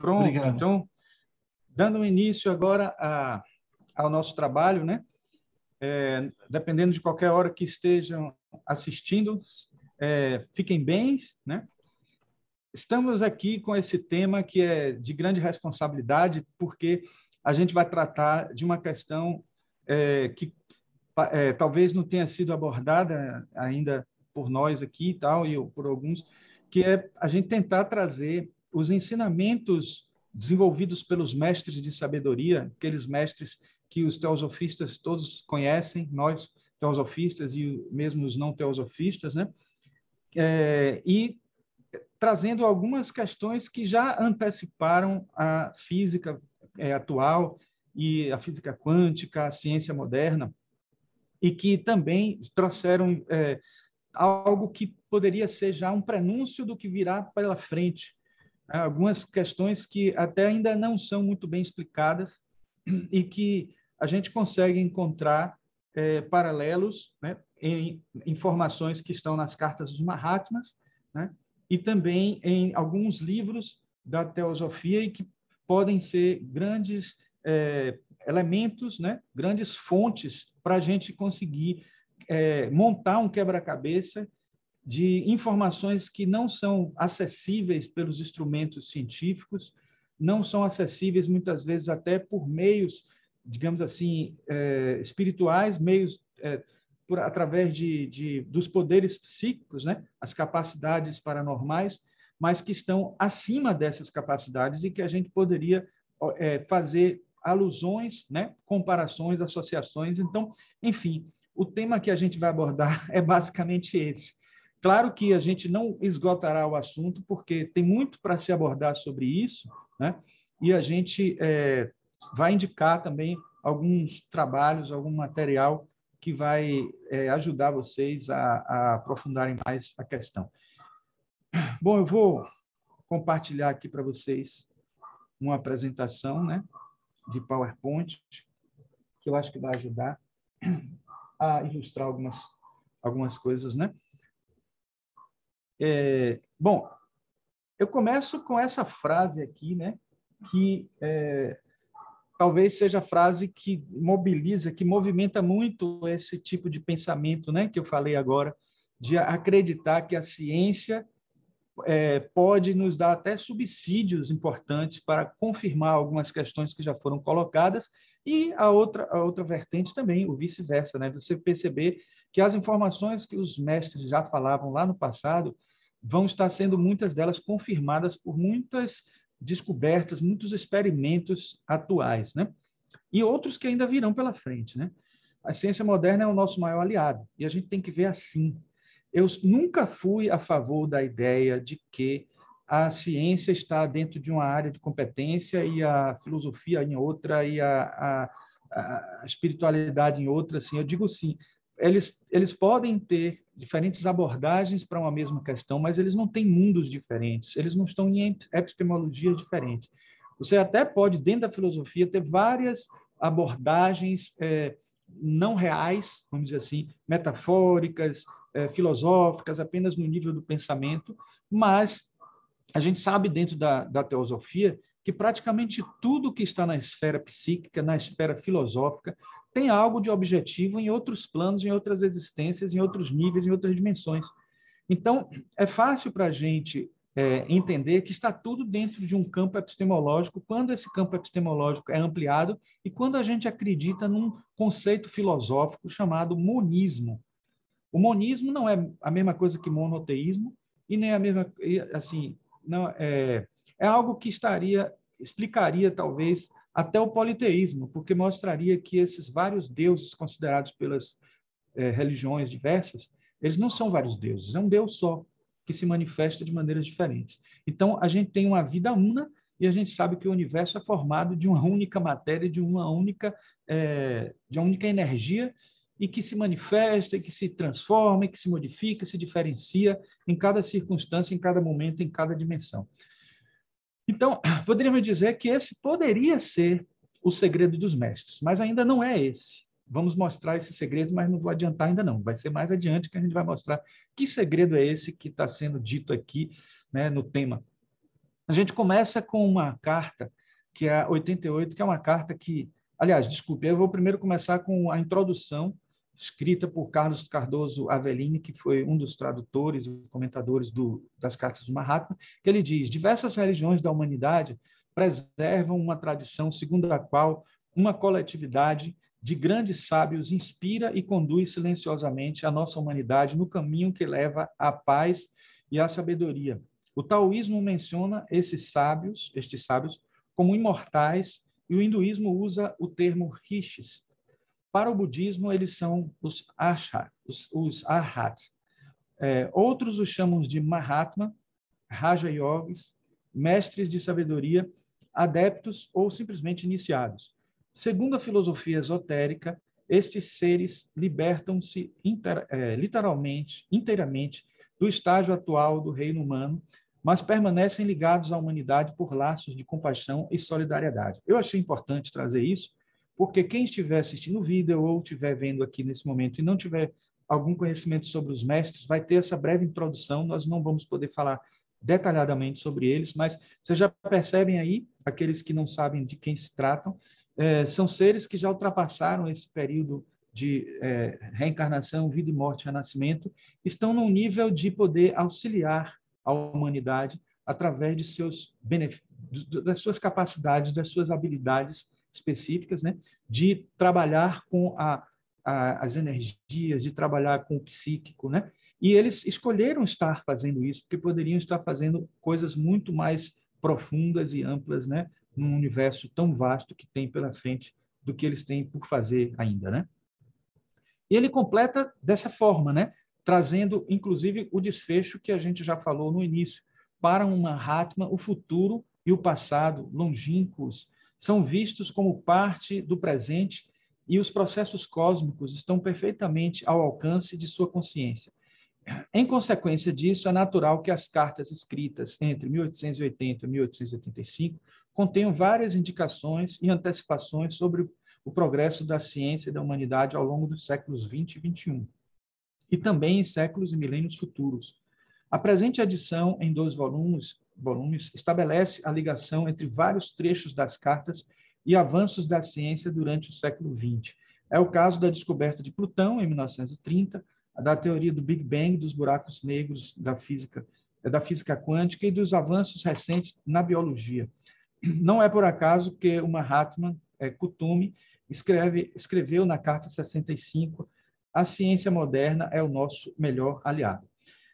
Pronto, Obrigado. então, dando início agora ao nosso trabalho, né? Dependendo de qualquer hora que estejam assistindo, fiquem bem, né? Estamos aqui com esse tema que é de grande responsabilidade, porque a gente vai tratar de uma questão que talvez não tenha sido abordada ainda por nós aqui e tal, e por alguns, que é a gente tentar trazer os ensinamentos desenvolvidos pelos mestres de sabedoria, aqueles mestres que os teosofistas todos conhecem, nós teosofistas e mesmo os não teosofistas, né? E trazendo algumas questões que já anteciparam a física atual e a física quântica, a ciência moderna, e que também trouxeram algo que poderia ser já um prenúncio do que virá pela frente. Algumas questões que até ainda não são muito bem explicadas e que a gente consegue encontrar paralelos, né, em informações que estão nas cartas dos Mahatmas, né, e também em alguns livros da teosofia e que podem ser grandes elementos, né, grandes fontes para a gente conseguir montar um quebra-cabeça de informações que não são acessíveis pelos instrumentos científicos, não são acessíveis muitas vezes até por meios, digamos assim, espirituais, meios através dos poderes psíquicos, né? As capacidades paranormais, mas que estão acima dessas capacidades e que a gente poderia fazer alusões, né? Comparações, associações. Então, enfim, o tema que a gente vai abordar é basicamente esse. Claro que a gente não esgotará o assunto, porque tem muito para se abordar sobre isso, né? E a gente vai indicar também alguns trabalhos, algum material que vai ajudar vocês a aprofundarem mais a questão. Bom, eu vou compartilhar aqui para vocês uma apresentação, né, de PowerPoint, que eu acho que vai ajudar a ilustrar algumas coisas, né? Bom, eu começo com essa frase aqui, né, que talvez seja a frase que mobiliza, que movimenta muito esse tipo de pensamento, né, que eu falei agora, de acreditar que a ciência pode nos dar até subsídios importantes para confirmar algumas questões que já foram colocadas, e a outra vertente também, o vice-versa, né? Você perceber que as informações que os mestres já falavam lá no passado vão estar sendo muitas delas confirmadas por muitas descobertas, muitos experimentos atuais, né? E outros que ainda virão pela frente, né? A ciência moderna é o nosso maior aliado, e a gente tem que ver assim. Eu nunca fui a favor da ideia de que a ciência está dentro de uma área de competência e a filosofia em outra e a espiritualidade em outra. Assim, eu digo sim, eles podem ter diferentes abordagens para uma mesma questão, mas eles não têm mundos diferentes, eles não estão em epistemologias diferentes. Você até pode, dentro da filosofia, ter várias abordagens não reais, vamos dizer assim, metafóricas, filosóficas, apenas no nível do pensamento, mas a gente sabe dentro da teosofia que praticamente tudo que está na esfera psíquica, na esfera filosófica, tem algo de objetivo em outros planos, em outras existências, em outros níveis, em outras dimensões. Então, é fácil para a gente entender que está tudo dentro de um campo epistemológico, quando esse campo epistemológico é ampliado e quando a gente acredita num conceito filosófico chamado monismo. O monismo não é a mesma coisa que monoteísmo e nem a mesma, assim, não é algo que explicaria talvez até o politeísmo, porque mostraria que esses vários deuses considerados pelas religiões diversas, eles não são vários deuses, é um Deus só que se manifesta de maneiras diferentes. Então a gente tem uma vida una e a gente sabe que o universo é formado de uma única matéria, de uma única energia, e que se manifesta, e que se transforma, e que se modifica, se diferencia em cada circunstância, em cada momento, em cada dimensão. Então, poderíamos dizer que esse poderia ser o segredo dos mestres, mas ainda não é esse. Vamos mostrar esse segredo, mas não vou adiantar ainda não. Vai ser mais adiante que a gente vai mostrar que segredo é esse que está sendo dito aqui, né, no tema. A gente começa com uma carta, que é a 88, que é uma carta que... Aliás, desculpe, eu vou primeiro começar com a introdução, escrita por Carlos Cardoso Avellini, que foi um dos tradutores e comentadores das cartas do Mahatma, que ele diz: diversas religiões da humanidade preservam uma tradição segundo a qual uma coletividade de grandes sábios inspira e conduz silenciosamente a nossa humanidade no caminho que leva à paz e à sabedoria. O taoísmo menciona estes sábios, como imortais, e o hinduísmo usa o termo rishis. Para o budismo, eles são os arhats. Outros os chamam de Mahatma, Raja Yogis, mestres de sabedoria, adeptos ou simplesmente iniciados. Segundo a filosofia esotérica, estes seres libertam-se inteiramente do estágio atual do reino humano, mas permanecem ligados à humanidade por laços de compaixão e solidariedade. Eu achei importante trazer isso, porque quem estiver assistindo o vídeo ou estiver vendo aqui nesse momento e não tiver algum conhecimento sobre os mestres, vai ter essa breve introdução, nós não vamos poder falar detalhadamente sobre eles, mas vocês já percebem aí, aqueles que não sabem de quem se tratam, são seres que já ultrapassaram esse período de reencarnação, vida e morte, renascimento, estão num nível de poder auxiliar a humanidade através de das suas capacidades, das suas habilidades específicas, né, de trabalhar com as energias, de trabalhar com o psíquico, né? E eles escolheram estar fazendo isso, porque poderiam estar fazendo coisas muito mais profundas e amplas, né, num universo tão vasto que tem pela frente do que eles têm por fazer ainda, né? E ele completa dessa forma, né, trazendo, inclusive, o desfecho que a gente já falou no início. Para um Mahatma, o futuro e o passado, longínquos, são vistos como parte do presente e os processos cósmicos estão perfeitamente ao alcance de sua consciência. Em consequência disso, é natural que as cartas escritas entre 1880 e 1885 contenham várias indicações e antecipações sobre o progresso da ciência e da humanidade ao longo dos séculos 20 e 21, e também em séculos e milênios futuros. A presente edição, em 2 volumes, estabelece a ligação entre vários trechos das cartas e avanços da ciência durante o século XX. É o caso da descoberta de Plutão, em 1930, da teoria do Big Bang, dos buracos negros, da física quântica e dos avanços recentes na biologia. Não é por acaso que o Mahatma Kutumi escreveu na Carta 65: a ciência moderna é o nosso melhor aliado.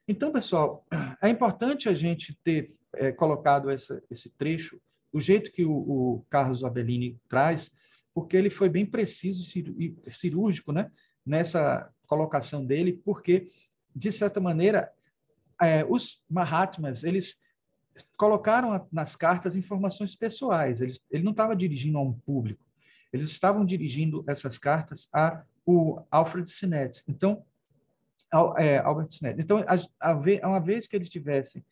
Então, pessoal, é importante a gente ter colocado esse trecho do jeito que o Carlos Avellini traz, porque ele foi bem preciso e cirúrgico, né, nessa colocação dele, porque, de certa maneira, os Mahatmas, eles colocaram nas cartas informações pessoais. Ele não estava dirigindo a um público. Eles estavam dirigindo essas cartas ao Alfred Sinet. Então, Albert Sinet. Então, uma vez que eles tivessem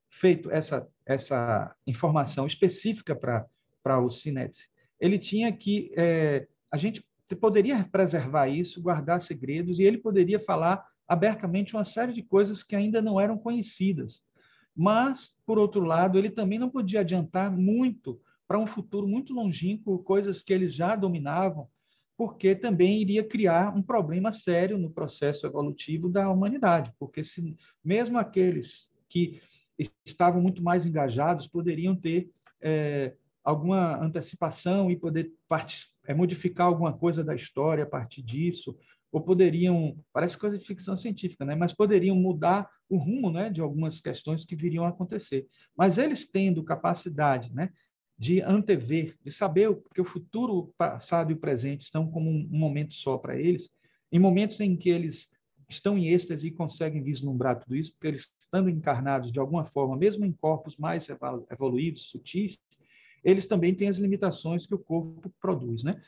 feito essa informação específica para o Sinet, ele tinha que... a gente poderia preservar isso, guardar segredos, e ele poderia falar abertamente uma série de coisas que ainda não eram conhecidas. Mas, por outro lado, ele também não podia adiantar muito para um futuro muito longínquo, coisas que eles já dominavam, porque também iria criar um problema sério no processo evolutivo da humanidade, porque mesmo aqueles que estavam muito mais engajados poderiam ter alguma antecipação e poder modificar alguma coisa da história a partir disso, ou poderiam, parece coisa de ficção científica, né? Mas poderiam mudar o rumo, né, de algumas questões que viriam a acontecer. Mas eles tendo capacidade, né, de antever, de saber que o futuro, o passado e o presente estão como um momento só para eles, em momentos em que eles estão em êxtase e conseguem vislumbrar tudo isso, porque eles estando encarnados de alguma forma, mesmo em corpos mais evoluídos, sutis, eles também têm as limitações que o corpo produz, né?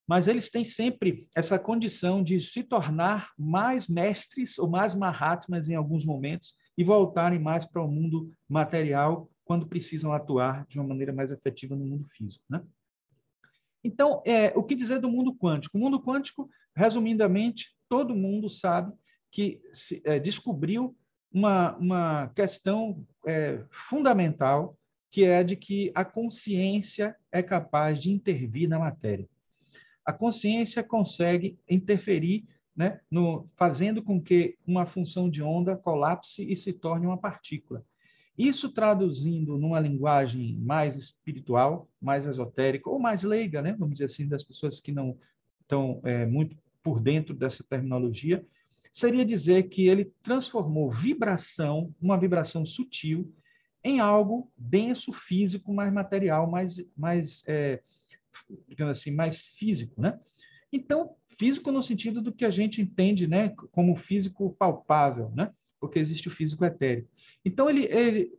Mas eles têm sempre essa condição de se tornar mais mestres ou mais Mahatmas em alguns momentos e voltarem mais para o mundo material quando precisam atuar de uma maneira mais efetiva no mundo físico, né? Então, o que dizer do mundo quântico? O mundo quântico, resumidamente, todo mundo sabe que descobriu uma questão fundamental que é de que a consciência é capaz de intervir na matéria. A consciência consegue interferir, né, fazendo com que uma função de onda colapse e se torne uma partícula. Isso traduzindo numa linguagem mais espiritual, mais esotérica ou mais leiga, né, vamos dizer assim, das pessoas que não estão muito por dentro dessa terminologia, seria dizer que ele transformou vibração, uma vibração sutil, em algo denso, físico, mais material, digamos assim, mais físico, né? Então, físico no sentido do que a gente entende, né, como físico palpável, né? Porque existe o físico etéreo. Então,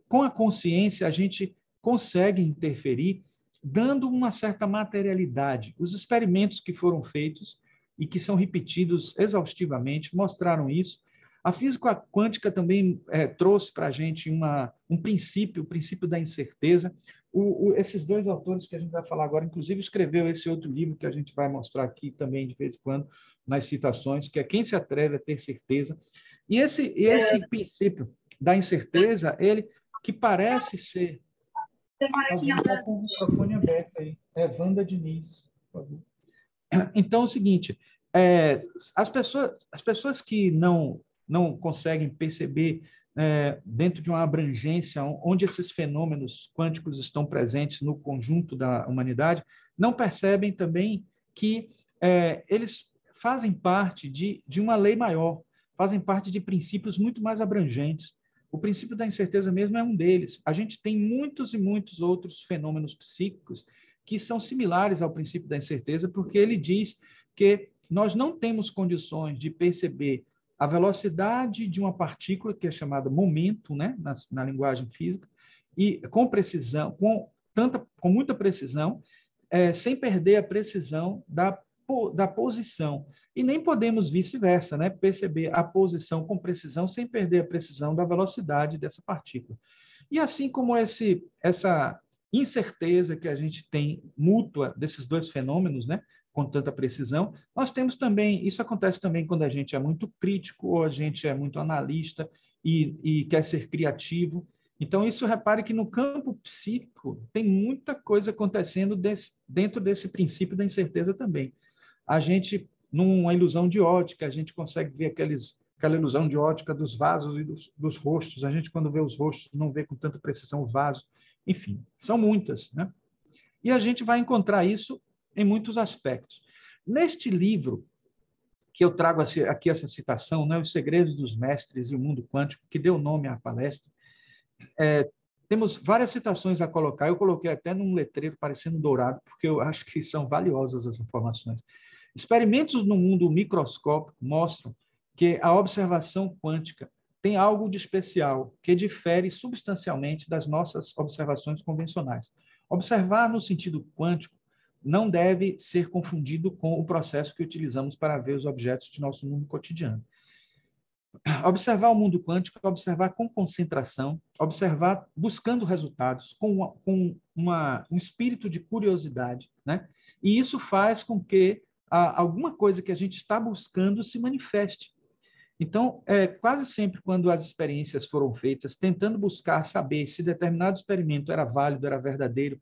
com a consciência, a gente consegue interferir, dando uma certa materialidade. Os experimentos que foram feitos e que são repetidos exaustivamente mostraram isso. A física quântica também trouxe para a gente um princípio, o princípio da incerteza. Esses dois autores que a gente vai falar agora, inclusive, escreveu esse outro livro que a gente vai mostrar aqui também de vez em quando nas citações, que é Quem se atreve a ter certeza. E esse princípio da incerteza, ele que parece ser... Alguém está com o microfone aberto aí. É Wanda Diniz, por favor. Então, é o seguinte, as pessoas que não conseguem perceber dentro de uma abrangência onde esses fenômenos quânticos estão presentes no conjunto da humanidade, não percebem também que eles fazem parte de uma lei maior, fazem parte de princípios muito mais abrangentes. O princípio da incerteza mesmo é um deles. A gente tem muitos e muitos outros fenômenos psíquicos que são similares ao princípio da incerteza, porque ele diz que nós não temos condições de perceber a velocidade de uma partícula, que é chamada momento, né, na linguagem física, e com precisão, com muita precisão, sem perder a precisão da posição. E nem podemos vice-versa, né, perceber a posição com precisão sem perder a precisão da velocidade dessa partícula. E assim como essa incerteza que a gente tem mútua desses dois fenômenos, né, com tanta precisão, nós temos também, isso acontece também quando a gente é muito crítico ou a gente é muito analista e quer ser criativo. Então, isso, repare que no campo psíquico tem muita coisa acontecendo dentro desse princípio da incerteza também. A gente, numa ilusão de ótica, a gente consegue ver aquela ilusão de ótica dos vasos e dos rostos. A gente, quando vê os rostos, não vê com tanta precisão o vaso. Enfim, são muitas, né? E a gente vai encontrar isso em muitos aspectos. Neste livro, que eu trago aqui essa citação, né, Os Segredos dos Mestres e o Mundo Quântico, que deu nome à palestra, temos várias citações a colocar. Eu coloquei até num letreiro parecendo dourado, porque eu acho que são valiosas as informações. Experimentos no mundo microscópico mostram que a observação quântica tem algo de especial, que difere substancialmente das nossas observações convencionais. Observar no sentido quântico não deve ser confundido com o processo que utilizamos para ver os objetos de nosso mundo cotidiano. Observar o mundo quântico é observar com concentração, observar buscando resultados, com um espírito de curiosidade, né? E isso faz com que alguma coisa que a gente está buscando se manifeste. Então, quase sempre quando as experiências foram feitas, tentando buscar saber se determinado experimento era válido, era verdadeiro,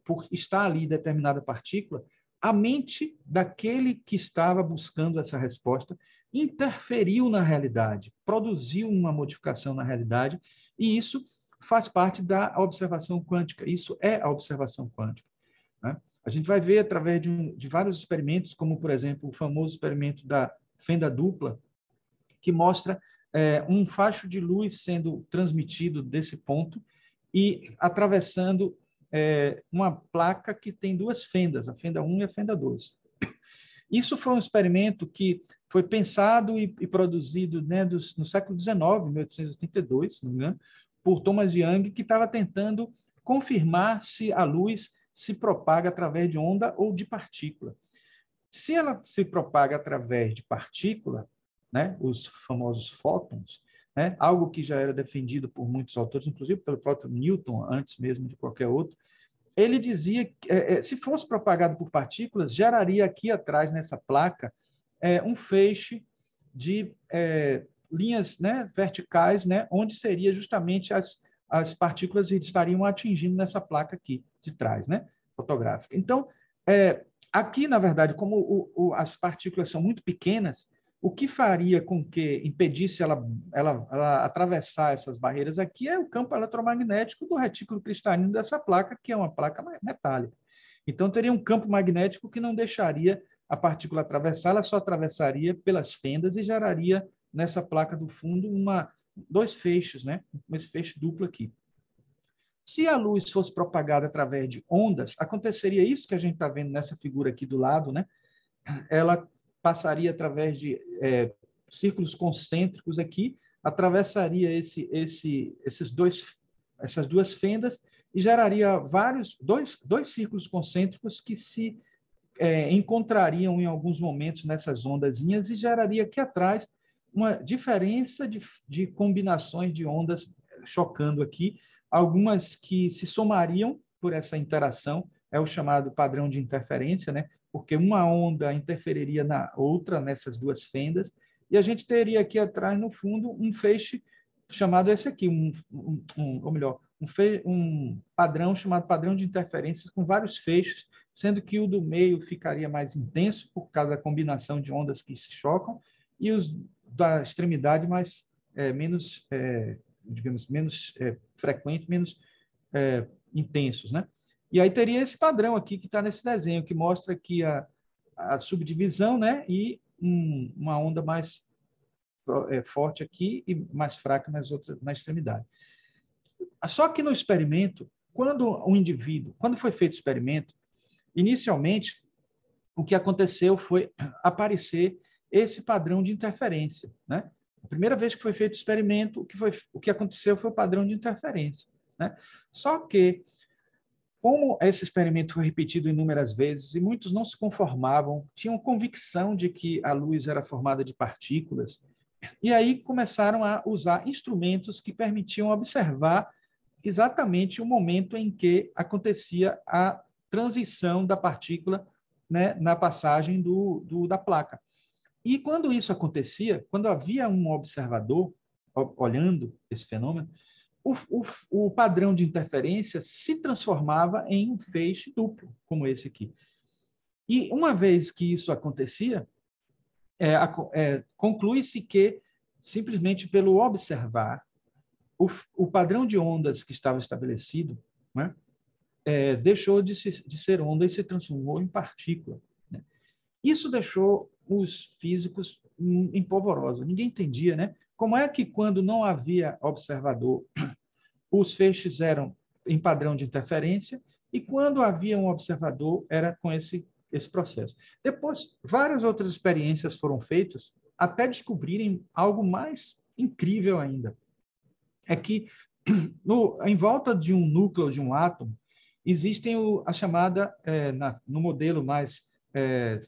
por estar ali determinada partícula, a mente daquele que estava buscando essa resposta interferiu na realidade, produziu uma modificação na realidade, e isso faz parte da observação quântica. Isso é a observação quântica, né? A gente vai ver através de vários experimentos, como, por exemplo, o famoso experimento da fenda dupla, que mostra um facho de luz sendo transmitido desse ponto e atravessando uma placa que tem duas fendas, a fenda 1 e a fenda 2. Isso foi um experimento que foi pensado e produzido, né, no século XIX, 1882, se não me engano, por Thomas Young, que estava tentando confirmar se a luz se propaga através de onda ou de partícula. Se ela se propaga através de partícula, né, os famosos fótons, né, algo que já era defendido por muitos autores, inclusive pelo próprio Newton, antes mesmo de qualquer outro, ele dizia que, se fosse propagado por partículas, geraria aqui atrás, nessa placa, um feixe de linhas, né, verticais, né, onde seria justamente as partículas estariam atingindo nessa placa aqui de trás, né? Fotográfica. Então, aqui, na verdade, como as partículas são muito pequenas, o que faria com que impedisse ela atravessar essas barreiras aqui é o campo eletromagnético do retículo cristalino dessa placa, que é uma placa metálica. Então, teria um campo magnético que não deixaria a partícula atravessar, ela só atravessaria pelas fendas e geraria nessa placa do fundo dois feixes, né? Esse feixe duplo aqui. Se a luz fosse propagada através de ondas, aconteceria isso que a gente está vendo nessa figura aqui do lado, né? Ela passaria através de círculos concêntricos aqui, atravessaria essas duas fendas e geraria dois círculos concêntricos que se encontrariam em alguns momentos nessas ondazinhas e geraria aqui atrás uma diferença de combinações de ondas chocando aqui, algumas que se somariam por essa interação, é o chamado padrão de interferência, né? Porque uma onda interferiria na outra, nessas duas fendas, e a gente teria aqui atrás, no fundo, um feixe chamado esse aqui, ou melhor, um padrão chamado padrão de interferências com vários feixes, sendo que o do meio ficaria mais intenso por causa da combinação de ondas que se chocam, e os da extremidade menos, digamos, menos frequentes, menos intensos, né? E aí teria esse padrão aqui que está nesse desenho, que mostra aqui a subdivisão, né? E uma onda mais forte aqui e mais fraca na extremidade. Só que no experimento, quando foi feito o experimento, inicialmente, o que aconteceu foi aparecer esse padrão de interferência, né? A primeira vez que foi feito o experimento, o que aconteceu foi o padrão de interferência, né? Só que, como esse experimento foi repetido inúmeras vezes e muitos não se conformavam, tinham convicção de que a luz era formada de partículas, e aí começaram a usar instrumentos que permitiam observar exatamente o momento em que acontecia a transição da partícula, né, na passagem da placa. E quando isso acontecia, quando havia um observador olhando esse fenômeno, o padrão de interferência se transformava em um feixe duplo, como esse aqui. E uma vez que isso acontecia, conclui-se que, simplesmente pelo observar, o padrão de ondas que estava estabelecido, né, deixou de ser onda e se transformou em partícula, né? Isso deixou os físicos empolvorosos. Ninguém entendia, né? Como é que, quando não havia observador, os feixes eram em padrão de interferência e, quando havia um observador, era com esse processo. Depois, várias outras experiências foram feitas até descobrirem algo mais incrível ainda. É que, em volta de um núcleo de um átomo, existem a chamada, no modelo mais,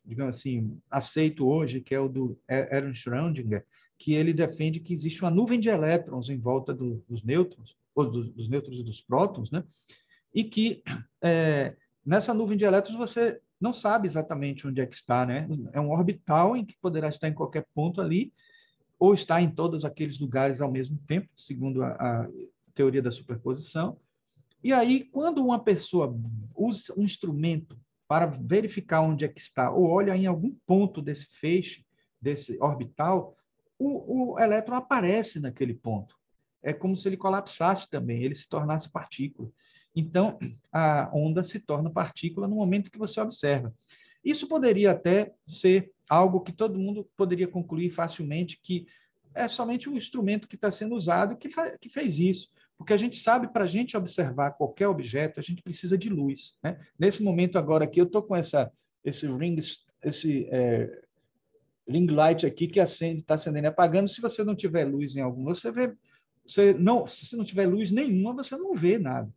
digamos assim, aceito hoje, que é o do Ernst Schrödinger, que ele defende que existe uma nuvem de elétrons em volta dos nêutrons, ou dos nêutrons e dos prótons, né? E que nessa nuvem de elétrons você não sabe exatamente onde é que está, né? É um orbital em que poderá estar em qualquer ponto ali, ou estar em todos aqueles lugares ao mesmo tempo, segundo a teoria da superposição. E aí, quando uma pessoa usa um instrumento para verificar onde é que está, ou olha em algum ponto desse feixe, desse orbital, o elétron aparece naquele ponto. É como se ele colapsasse também, ele se tornasse partícula. Então, a onda se torna partícula no momento que você observa. Isso poderia até ser algo que todo mundo poderia concluir facilmente, que é somente um instrumento que está sendo usado que fez isso. Porque a gente sabe, para a gente observar qualquer objeto, a gente precisa de luz, né? Nesse momento agora aqui, eu estou com esse ring light aqui que está acendendo e apagando. Se você não tiver luz em algum, se não tiver luz nenhuma, você não vê nada.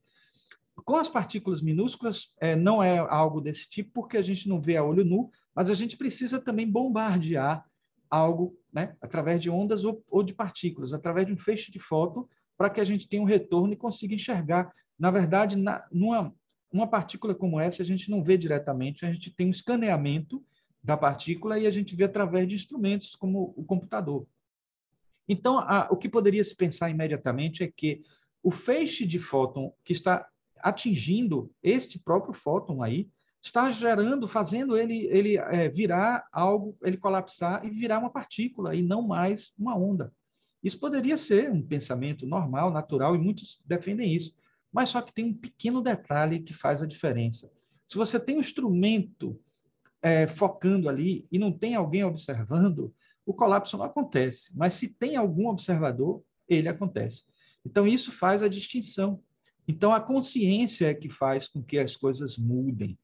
Com as partículas minúsculas, não é algo desse tipo, porque a gente não vê a olho nu, mas a gente precisa também bombardear algo, né, através de ondas ou de partículas, através de um feixe de fóton, para que a gente tenha um retorno e consiga enxergar. Na verdade, numa partícula como essa, a gente não vê diretamente, a gente tem um escaneamento da partícula e a gente vê através de instrumentos como o computador. Então, o que poderia se pensar imediatamente é que o feixe de fóton que está atingindo este próprio fóton aí, está gerando, fazendo ele virar algo, ele colapsar e virar uma partícula e não mais uma onda. Isso poderia ser um pensamento normal, natural, e muitos defendem isso. Mas só que tem um pequeno detalhe que faz a diferença. Se você tem um instrumento focando ali e não tem alguém observando, o colapso não acontece. Mas se tem algum observador, ele acontece. Então, isso faz a distinção. Então, a consciência é que faz com que as coisas mudem.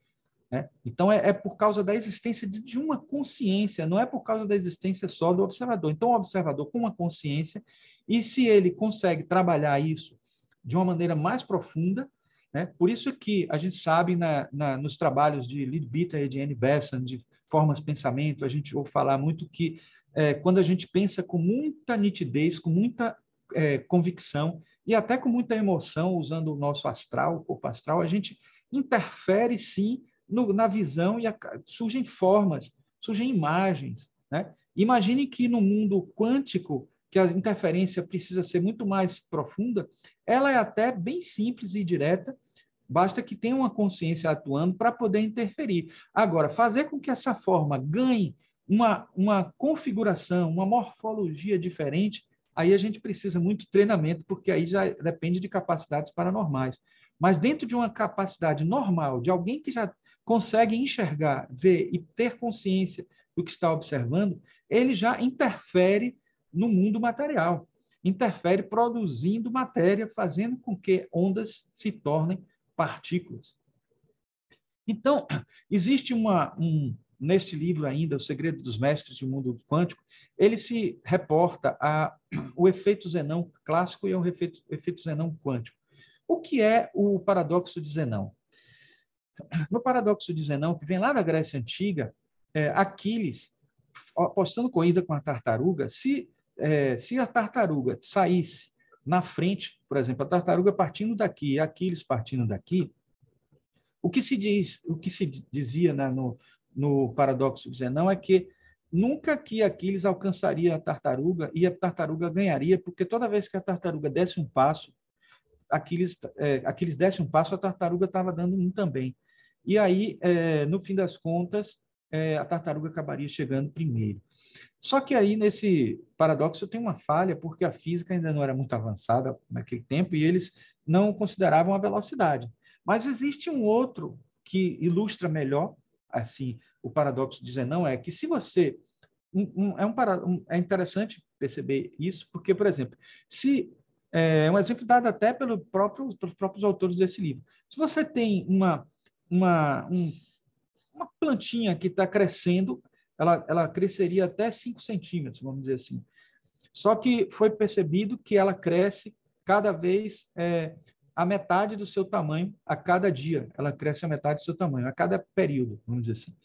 Né? Então, é por causa da existência de uma consciência, não é por causa da existência só do observador. Então, o observador com uma consciência, e se ele consegue trabalhar isso de uma maneira mais profunda, né? Por isso que a gente sabe nos trabalhos de Leadbeater e de Annie Besant, de formas de pensamento, a gente ouve falar muito que quando a gente pensa com muita nitidez, com muita convicção e até com muita emoção, usando o nosso astral, o corpo astral, a gente interfere, sim, na visão e surgem formas, surgem imagens. Né? Imagine que no mundo quântico, que a interferência precisa ser muito mais profunda, ela é até bem simples e direta, basta que tenha uma consciência atuando para poder interferir. Agora, fazer com que essa forma ganhe uma configuração, uma morfologia diferente, aí a gente precisa muito de treinamento, porque aí já depende de capacidades paranormais. Mas dentro de uma capacidade normal, de alguém que já consegue enxergar, ver e ter consciência do que está observando, ele já interfere no mundo material, interfere produzindo matéria, fazendo com que ondas se tornem partículas. Então, existe neste livro ainda, O Segredo dos Mestres do Mundo Quântico, ele se reporta ao efeito Zenão clássico e ao efeito Zenão quântico. O que é o paradoxo de Zenão? No paradoxo de Zenão, que vem lá da Grécia Antiga, Aquiles, apostando corrida com a tartaruga, se a tartaruga saísse na frente, por exemplo, a tartaruga partindo daqui e Aquiles partindo daqui, o que se dizia, né, no paradoxo de Zenão é que nunca que Aquiles alcançaria a tartaruga e a tartaruga ganharia, porque toda vez que a tartaruga desse um passo, Aquiles desse um passo, a tartaruga estava dando um também. E aí, no fim das contas, a tartaruga acabaria chegando primeiro. Só que aí, nesse paradoxo, tem uma falha, porque a física ainda não era muito avançada naquele tempo e eles não consideravam a velocidade. Mas existe um outro que ilustra melhor assim o paradoxo de Zenão, é que se você... é interessante perceber isso, porque, por exemplo, se um exemplo dado até pelos próprios autores desse livro. Se você tem uma plantinha que está crescendo, ela cresceria até 5 centímetros, vamos dizer assim. Só que foi percebido que ela cresce cada vez a metade do seu tamanho a cada dia. Ela cresce a metade do seu tamanho, a cada período, vamos dizer assim.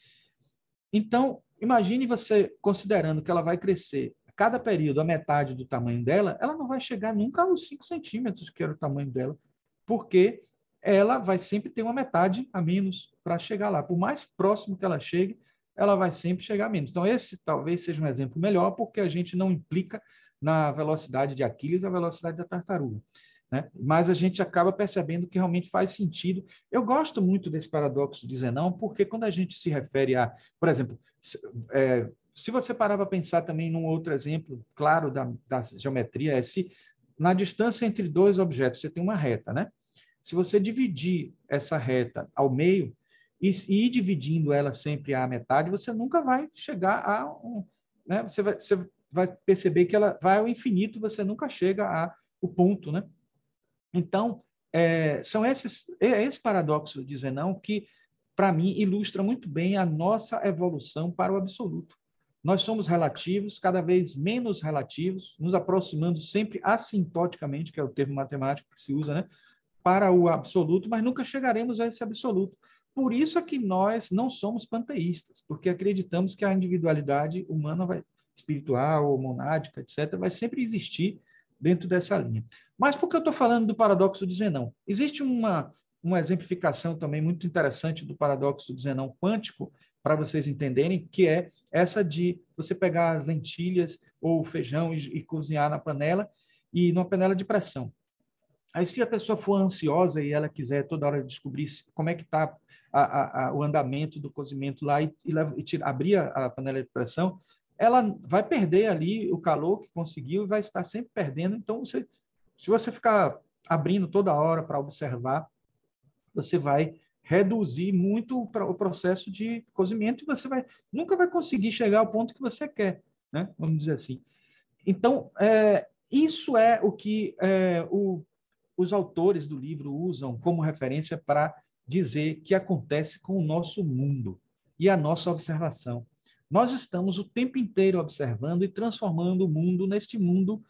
Então, imagine você considerando que ela vai crescer a cada período a metade do tamanho dela, ela não vai chegar nunca aos 5 centímetros, que era o tamanho dela, porque ela vai sempre ter uma metade a menos para chegar lá. Por mais próximo que ela chegue, ela vai sempre chegar a menos. Então, esse talvez seja um exemplo melhor, porque a gente não implica na velocidade de Aquiles a velocidade da tartaruga. Né? Mas a gente acaba percebendo que realmente faz sentido. Eu gosto muito desse paradoxo de Zenão, porque quando a gente se refere a, por exemplo, se você parar para pensar também num outro exemplo claro da geometria, se na distância entre dois objetos você tem uma reta, né? Se você dividir essa reta ao meio e ir dividindo ela sempre à metade, você nunca vai chegar a né? Você vai perceber que ela vai ao infinito, você nunca chega ao ponto, né? Então, são esse paradoxo de Zenão que, para mim, ilustra muito bem a nossa evolução para o absoluto. Nós somos relativos, cada vez menos relativos, nos aproximando sempre assintoticamente, que é o termo matemático que se usa, né, para o absoluto, mas nunca chegaremos a esse absoluto. Por isso é que nós não somos panteístas, porque acreditamos que a individualidade humana, espiritual ou monádica, etc., vai sempre existir dentro dessa linha. Mas por que eu estou falando do paradoxo de Zenão? Existe uma exemplificação também muito interessante do paradoxo de Zenão quântico, para vocês entenderem, que é essa de você pegar as lentilhas ou o feijão e cozinhar na panela, e numa panela de pressão. Aí, se a pessoa for ansiosa e ela quiser toda hora descobrir como é que está o andamento do cozimento lá abrir a panela de pressão, ela vai perder ali o calor que conseguiu e vai estar sempre perdendo. Então, se você ficar abrindo toda hora para observar, você vai reduzir muito o processo de cozimento e você nunca vai conseguir chegar ao ponto que você quer, né? Vamos dizer assim. Então, isso é o que os autores do livro usam como referência para dizer que acontece com o nosso mundo e a nossa observação. Nós estamos o tempo inteiro observando e transformando o mundo neste mundo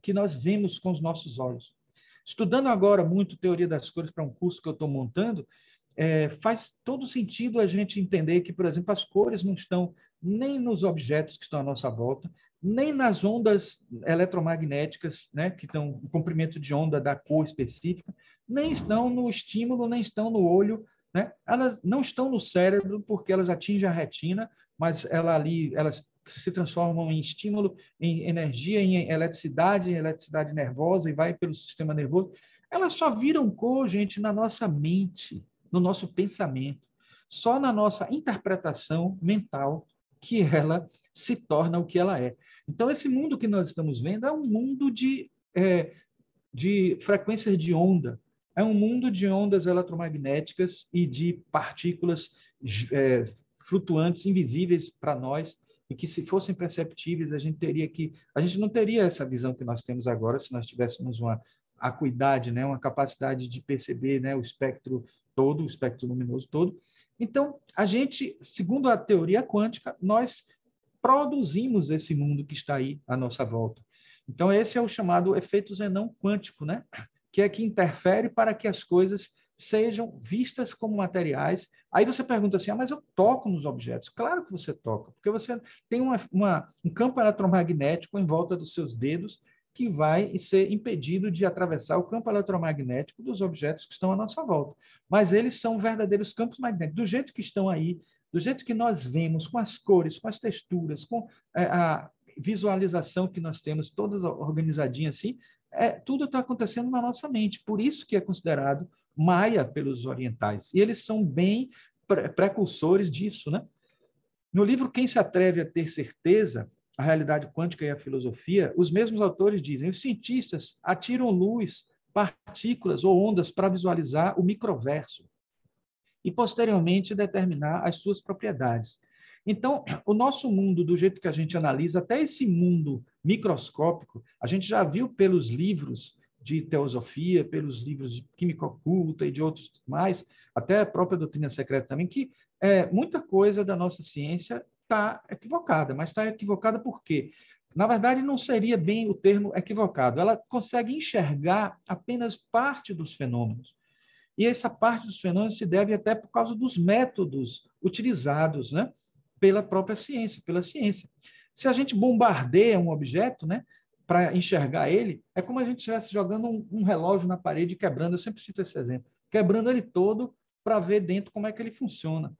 que nós vemos com os nossos olhos. Estudando agora muito teoria das cores para um curso que eu estou montando, faz todo sentido a gente entender que, por exemplo, as cores não estão nem nos objetos que estão à nossa volta, nem nas ondas eletromagnéticas, né, que estão o comprimento de onda da cor específica, nem estão no estímulo, nem estão no olho, né? Elas não estão no cérebro porque elas atingem a retina, mas elas se transformam em estímulo, em energia, em eletricidade nervosa e vai pelo sistema nervoso. Elas só viram cor, gente, na nossa mente, no nosso pensamento, só na nossa interpretação mental que ela se torna o que ela é. Então, esse mundo que nós estamos vendo é um mundo de frequências de onda, é um mundo de ondas eletromagnéticas e de partículas flutuantes, invisíveis para nós, e que, se fossem perceptíveis, a gente não teria essa visão que nós temos agora se nós tivéssemos uma acuidade, né, uma capacidade de perceber, né, o espectro todo, o espectro luminoso todo. Então, a gente, segundo a teoria quântica, nós produzimos esse mundo que está aí à nossa volta. Então, esse é o chamado efeito Zenão quântico, né? Que é que interfere para que as coisas sejam vistas como materiais. Aí você pergunta assim, mas eu toco nos objetos. Claro que você toca, porque você tem um campo eletromagnético em volta dos seus dedos que vai ser impedido de atravessar o campo eletromagnético dos objetos que estão à nossa volta. Mas eles são verdadeiros campos magnéticos, do jeito que estão aí, do jeito que nós vemos, com as cores, com as texturas, com a visualização que nós temos, todas organizadinhas assim, tudo está acontecendo na nossa mente. Por isso que é considerado Maia pelos orientais. E eles são bem precursores disso, né? No livro Quem se atreve a ter certeza, a realidade quântica e a filosofia, os mesmos autores dizem: os cientistas atiram luz, partículas ou ondas para visualizar o microverso e, posteriormente, determinar as suas propriedades. Então, o nosso mundo, do jeito que a gente analisa, até esse mundo microscópico, a gente já viu pelos livros de teosofia, pelos livros de química oculta e de outros mais, até a própria doutrina secreta também, que muita coisa da nossa ciência está equivocada. Mas está equivocada por quê? Na verdade, não seria bem o termo equivocado. Ela consegue enxergar apenas parte dos fenômenos. E essa parte dos fenômenos se deve até por causa dos métodos utilizados, né, pela própria ciência, pela ciência. Se a gente bombardeia um objeto, né, para enxergar ele, é como a gente estivesse jogando um relógio na parede e quebrando, eu sempre cito esse exemplo, quebrando ele todo para ver dentro como é que ele funciona.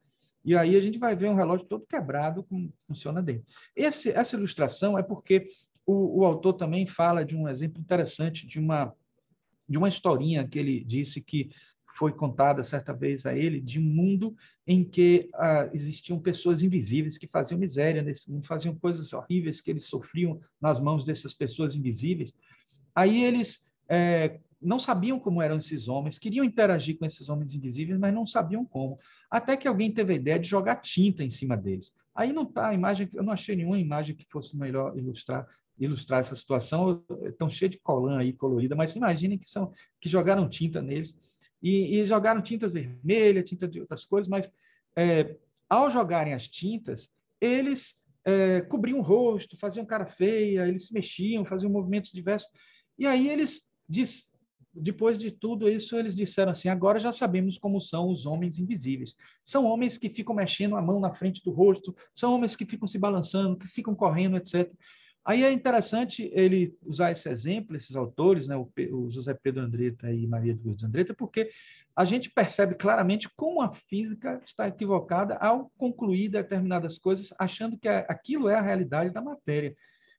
E aí a gente vai ver um relógio todo quebrado, como funciona dentro. Essa ilustração é porque o autor também fala de um exemplo interessante de uma historinha que ele disse que foi contada certa vez a ele, de um mundo em que existiam pessoas invisíveis que faziam miséria nesse mundo, faziam coisas horríveis que eles sofriam nas mãos dessas pessoas invisíveis. Aí eles não sabiam como eram esses homens, queriam interagir com esses homens invisíveis, mas não sabiam como. Até que alguém teve a ideia de jogar tinta em cima deles. Aí não está a imagem, eu não achei nenhuma imagem que fosse melhor ilustrar essa situação, estão cheio de colã aí colorida, mas imaginem que jogaram tinta neles e jogaram tintas vermelhas, tinta de outras coisas, mas ao jogarem as tintas, eles cobriam o rosto, faziam cara feia, eles se mexiam, faziam movimentos diversos. E aí depois de tudo isso, eles disseram assim: agora já sabemos como são os homens invisíveis. São homens que ficam mexendo a mão na frente do rosto, são homens que ficam se balançando, que ficam correndo, etc. Aí é interessante ele usar esse exemplo, esses autores, né, o José Pedro Andretta e Maria de Lourdes Andretta, porque a gente percebe claramente como a física está equivocada ao concluir determinadas coisas, achando que aquilo é a realidade da matéria.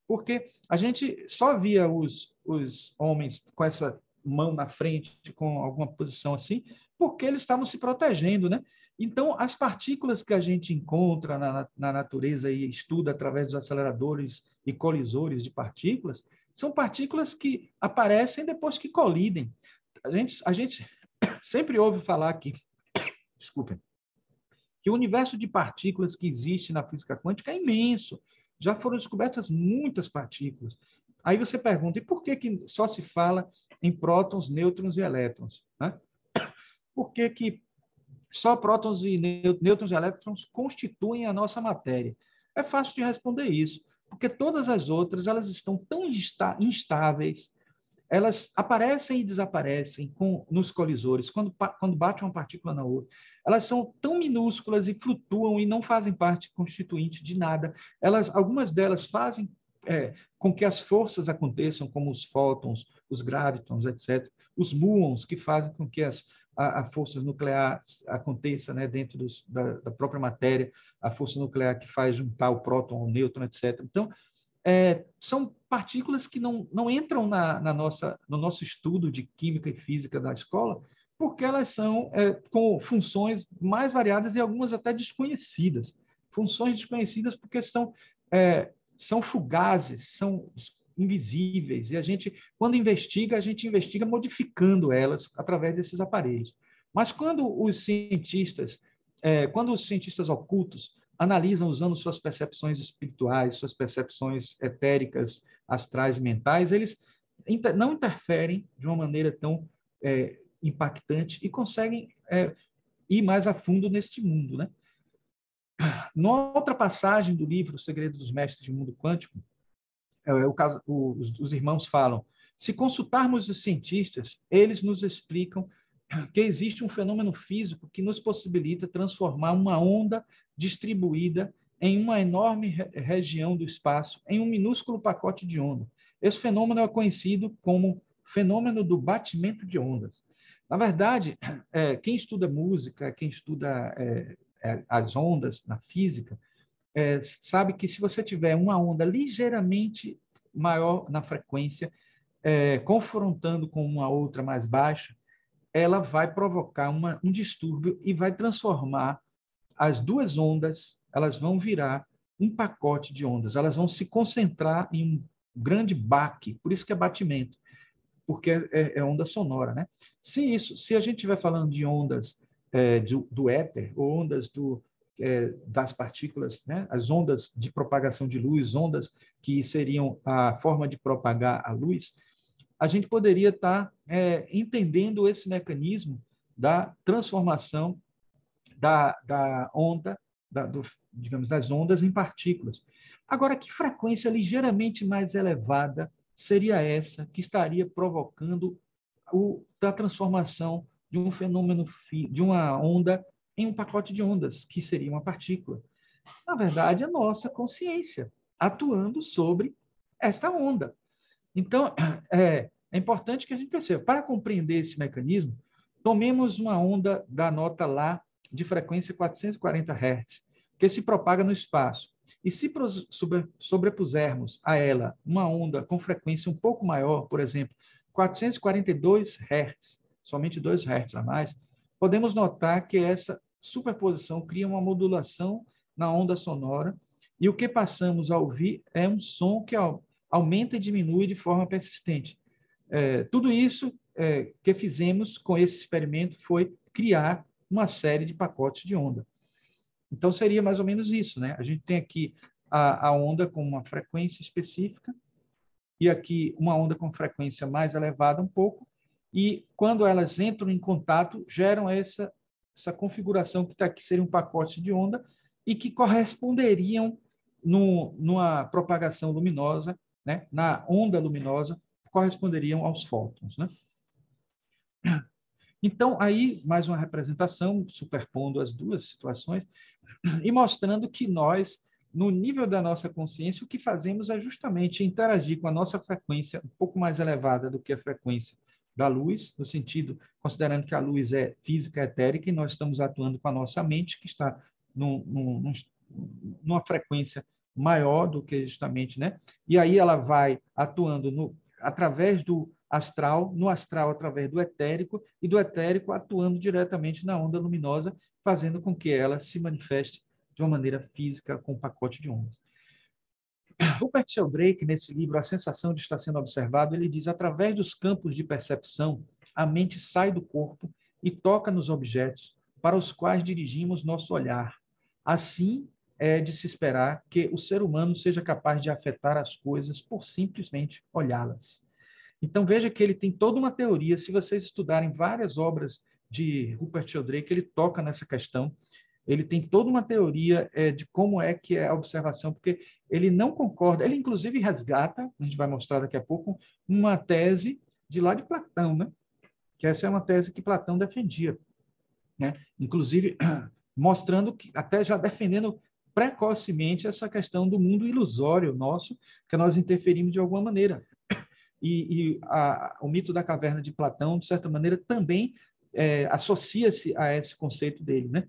Porque a gente só via os homens com essa mão na frente, com alguma posição assim, porque eles estavam se protegendo, né? Então, as partículas que a gente encontra na natureza e estuda através dos aceleradores e colisores de partículas, são partículas que aparecem depois que colidem. A gente sempre ouve falar que, desculpem, que o universo de partículas que existe na física quântica é imenso. Já foram descobertas muitas partículas. Aí você pergunta, e por que só se fala em prótons, nêutrons e elétrons? Né? Por que só prótons e nêutrons e elétrons constituem a nossa matéria? É fácil de responder isso, porque todas as outras elas estão tão instáveis, elas aparecem e desaparecem nos colisores, quando bate uma partícula na outra. Elas são tão minúsculas e flutuam e não fazem parte constituinte de nada. Algumas delas fazem com que as forças aconteçam, como os fótons, os gravitons, etc. Os muons, que fazem com que a força nuclear aconteça, né, dentro da própria matéria, a força nuclear que faz juntar o próton ao nêutron, etc. Então, são partículas que não entram no nosso estudo de química e física da escola, porque elas são com funções mais variadas e algumas até desconhecidas. Funções desconhecidas porque são fugazes, são invisíveis, e quando investiga, a gente investiga modificando elas através desses aparelhos. Mas quando os cientistas ocultos analisam usando suas percepções espirituais, suas percepções etéricas, astrais, mentais, eles não interferem de uma maneira tão impactante e conseguem ir mais a fundo neste mundo, né? Numa outra passagem do livro O Segredo dos Mestres de Mundo Quântico, os irmãos falam: se consultarmos os cientistas, eles nos explicam que existe um fenômeno físico que nos possibilita transformar uma onda distribuída em uma enorme região do espaço em um minúsculo pacote de onda. Esse fenômeno é conhecido como fenômeno do batimento de ondas. Na verdade, quem estuda música, quem estuda as ondas na física, sabe que se você tiver uma onda ligeiramente maior na frequência, confrontando com uma outra mais baixa, ela vai provocar um distúrbio e vai transformar as duas ondas, elas vão virar um pacote de ondas, elas vão se concentrar em um grande baque, por isso que é batimento, porque é onda sonora, né? Se a gente estiver falando de ondas do éter, ou ondas das partículas, né? As ondas de propagação de luz, ondas que seriam a forma de propagar a luz, a gente poderia estar entendendo esse mecanismo da transformação da onda, digamos, das ondas em partículas. Agora, que frequência ligeiramente mais elevada seria essa que estaria provocando a transformação de um fenômeno, de uma onda em um pacote de ondas, que seria uma partícula? Na verdade, a nossa consciência atuando sobre esta onda. Então, é importante que a gente perceba, para compreender esse mecanismo, tomemos uma onda da nota Lá de frequência 440 Hz, que se propaga no espaço. E se sobrepusermos a ela uma onda com frequência um pouco maior, por exemplo, 442 Hz, somente 2 Hz a mais, podemos notar que essa superposição cria uma modulação na onda sonora, e o que passamos a ouvir é um som que aumenta e diminui de forma persistente. Tudo isso que fizemos com esse experimento foi criar uma série de pacotes de onda. Então, seria mais ou menos isso, né? A gente tem aqui a onda com uma frequência específica e aqui uma onda com frequência mais elevada um pouco, e quando elas entram em contato, geram essa configuração que está aqui, seria um pacote de onda e que corresponderiam numa propagação luminosa, né? Na onda luminosa, corresponderiam aos fótons, né? Então, aí, mais uma representação, superpondo as duas situações e mostrando que nós, no nível da nossa consciência, o que fazemos é justamente interagir com a nossa frequência um pouco mais elevada do que a frequência da luz, no sentido, considerando que a luz é física etérica e nós estamos atuando com a nossa mente, que está numa frequência maior do que justamente, né? E aí ela vai atuando através astral, no astral através do etérico, e do etérico atuando diretamente na onda luminosa, fazendo com que ela se manifeste de uma maneira física com um pacote de ondas. Rupert Sheldrake, nesse livro A Sensação de Estar Sendo Observado, ele diz: através dos campos de percepção, a mente sai do corpo e toca nos objetos para os quais dirigimos nosso olhar. Assim, é de se esperar que o ser humano seja capaz de afetar as coisas por simplesmente olhá-las. Então, veja que ele tem toda uma teoria. Se vocês estudarem várias obras de Rupert Sheldrake, ele toca nessa questão. Ele tem toda uma teoria de como é que é a observação, porque ele não concorda. Ele, inclusive, resgata, a gente vai mostrar daqui a pouco, uma tese de lá de Platão, né? Que essa é uma tese que Platão defendia, né? Inclusive, mostrando que, até já defendendo precocemente essa questão do mundo ilusório nosso, que nós interferimos de alguma maneira. O mito da caverna de Platão, de certa maneira, também associa-se a esse conceito dele, né?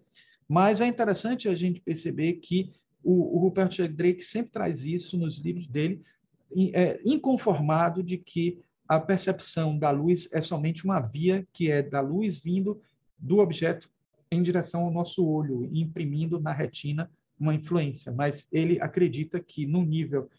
Mas é interessante a gente perceber que o Rupert Sheldrake sempre traz isso nos livros dele, inconformado de que a percepção da luz é somente uma via que é da luz vindo do objeto em direção ao nosso olho, imprimindo na retina uma influência. Mas ele acredita que num nível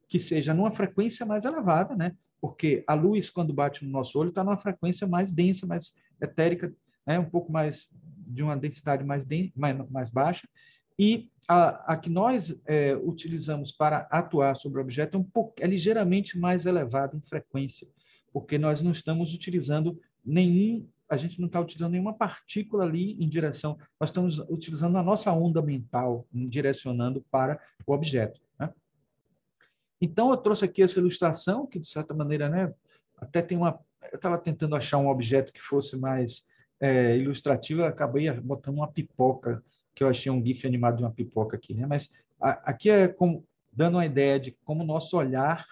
que seja numa frequência mais elevada, né? Porque a luz, quando bate no nosso olho, está numa frequência mais densa, mais etérica, né? Um pouco mais de uma densidade mais baixa, e a que nós utilizamos para atuar sobre o objeto é ligeiramente mais elevada em frequência, porque nós não estamos utilizando a gente não está utilizando nenhuma partícula ali em direção, nós estamos utilizando a nossa onda mental, direcionando para o objeto, né? Então, eu trouxe aqui essa ilustração, que, de certa maneira, né, até tem uma... Eu estava tentando achar um objeto que fosse mais ilustrativo, eu acabei botando uma pipoca, que eu achei um gif animado de uma pipoca aqui, né? Mas aqui é como, dando uma ideia de como o nosso olhar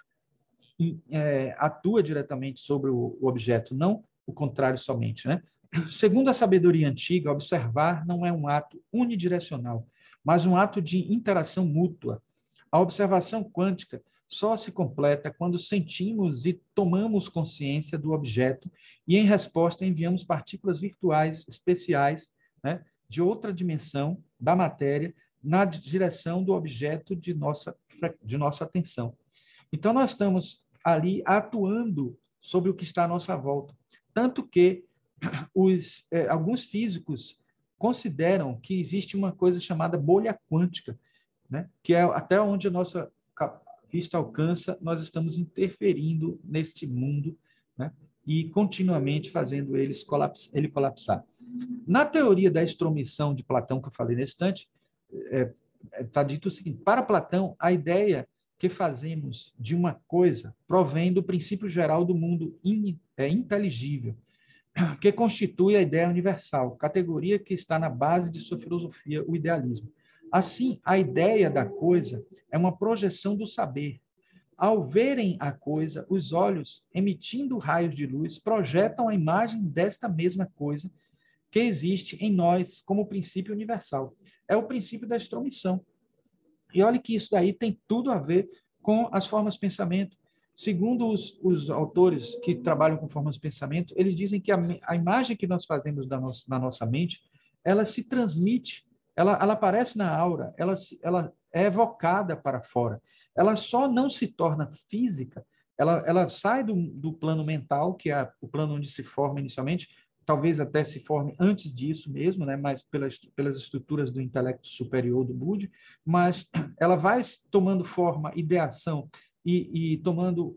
atua diretamente sobre o objeto, não o contrário somente, né? Segundo a sabedoria antiga, observar não é um ato unidirecional, mas um ato de interação mútua. A observação quântica só se completa quando sentimos e tomamos consciência do objeto e, em resposta, enviamos partículas virtuais especiais, né, de outra dimensão da matéria na direção do objeto de nossa atenção. Então, nós estamos ali atuando sobre o que está à nossa volta. Tanto que alguns físicos consideram que existe uma coisa chamada bolha quântica, né? Que é até onde a nossa vista alcança, nós estamos interferindo neste mundo, né? E continuamente fazendo ele colapsar. Na teoria da extromissão de Platão, que eu falei nesse instante, está dito o seguinte: para Platão, a ideia que fazemos de uma coisa provém do princípio geral do mundo inteligível, que constitui a ideia universal, categoria que está na base de sua filosofia, o idealismo. Assim, a ideia da coisa é uma projeção do saber. Ao verem a coisa, os olhos, emitindo raios de luz, projetam a imagem desta mesma coisa que existe em nós como princípio universal. É o princípio da extromissão. E olha que isso daí tem tudo a ver com as formas de pensamento. Segundo os autores que trabalham com formas de pensamento, eles dizem que a imagem que nós fazemos na nossa mente, ela se transmite, ela aparece na aura, ela é evocada para fora. Ela só não se torna física, ela sai do plano mental, que é o plano onde se forma inicialmente, talvez até se forme antes disso mesmo, né? Mas pelas estruturas do intelecto superior do Budi, mas ela vai tomando forma, ideação e tomando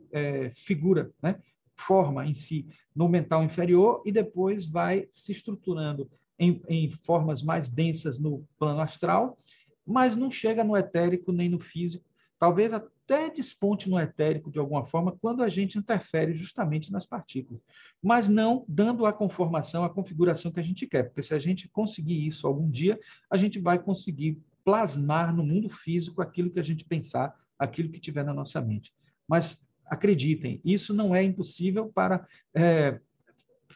figura, né? Forma em si no mental inferior e depois vai se estruturando em formas mais densas no plano astral, mas não chega no etérico nem no físico, talvez até desponte no etérico de alguma forma quando a gente interfere justamente nas partículas, mas não dando a conformação, a configuração que a gente quer, porque se a gente conseguir isso algum dia, a gente vai conseguir plasmar no mundo físico aquilo que a gente pensar, aquilo que tiver na nossa mente. Mas acreditem, isso não é impossível para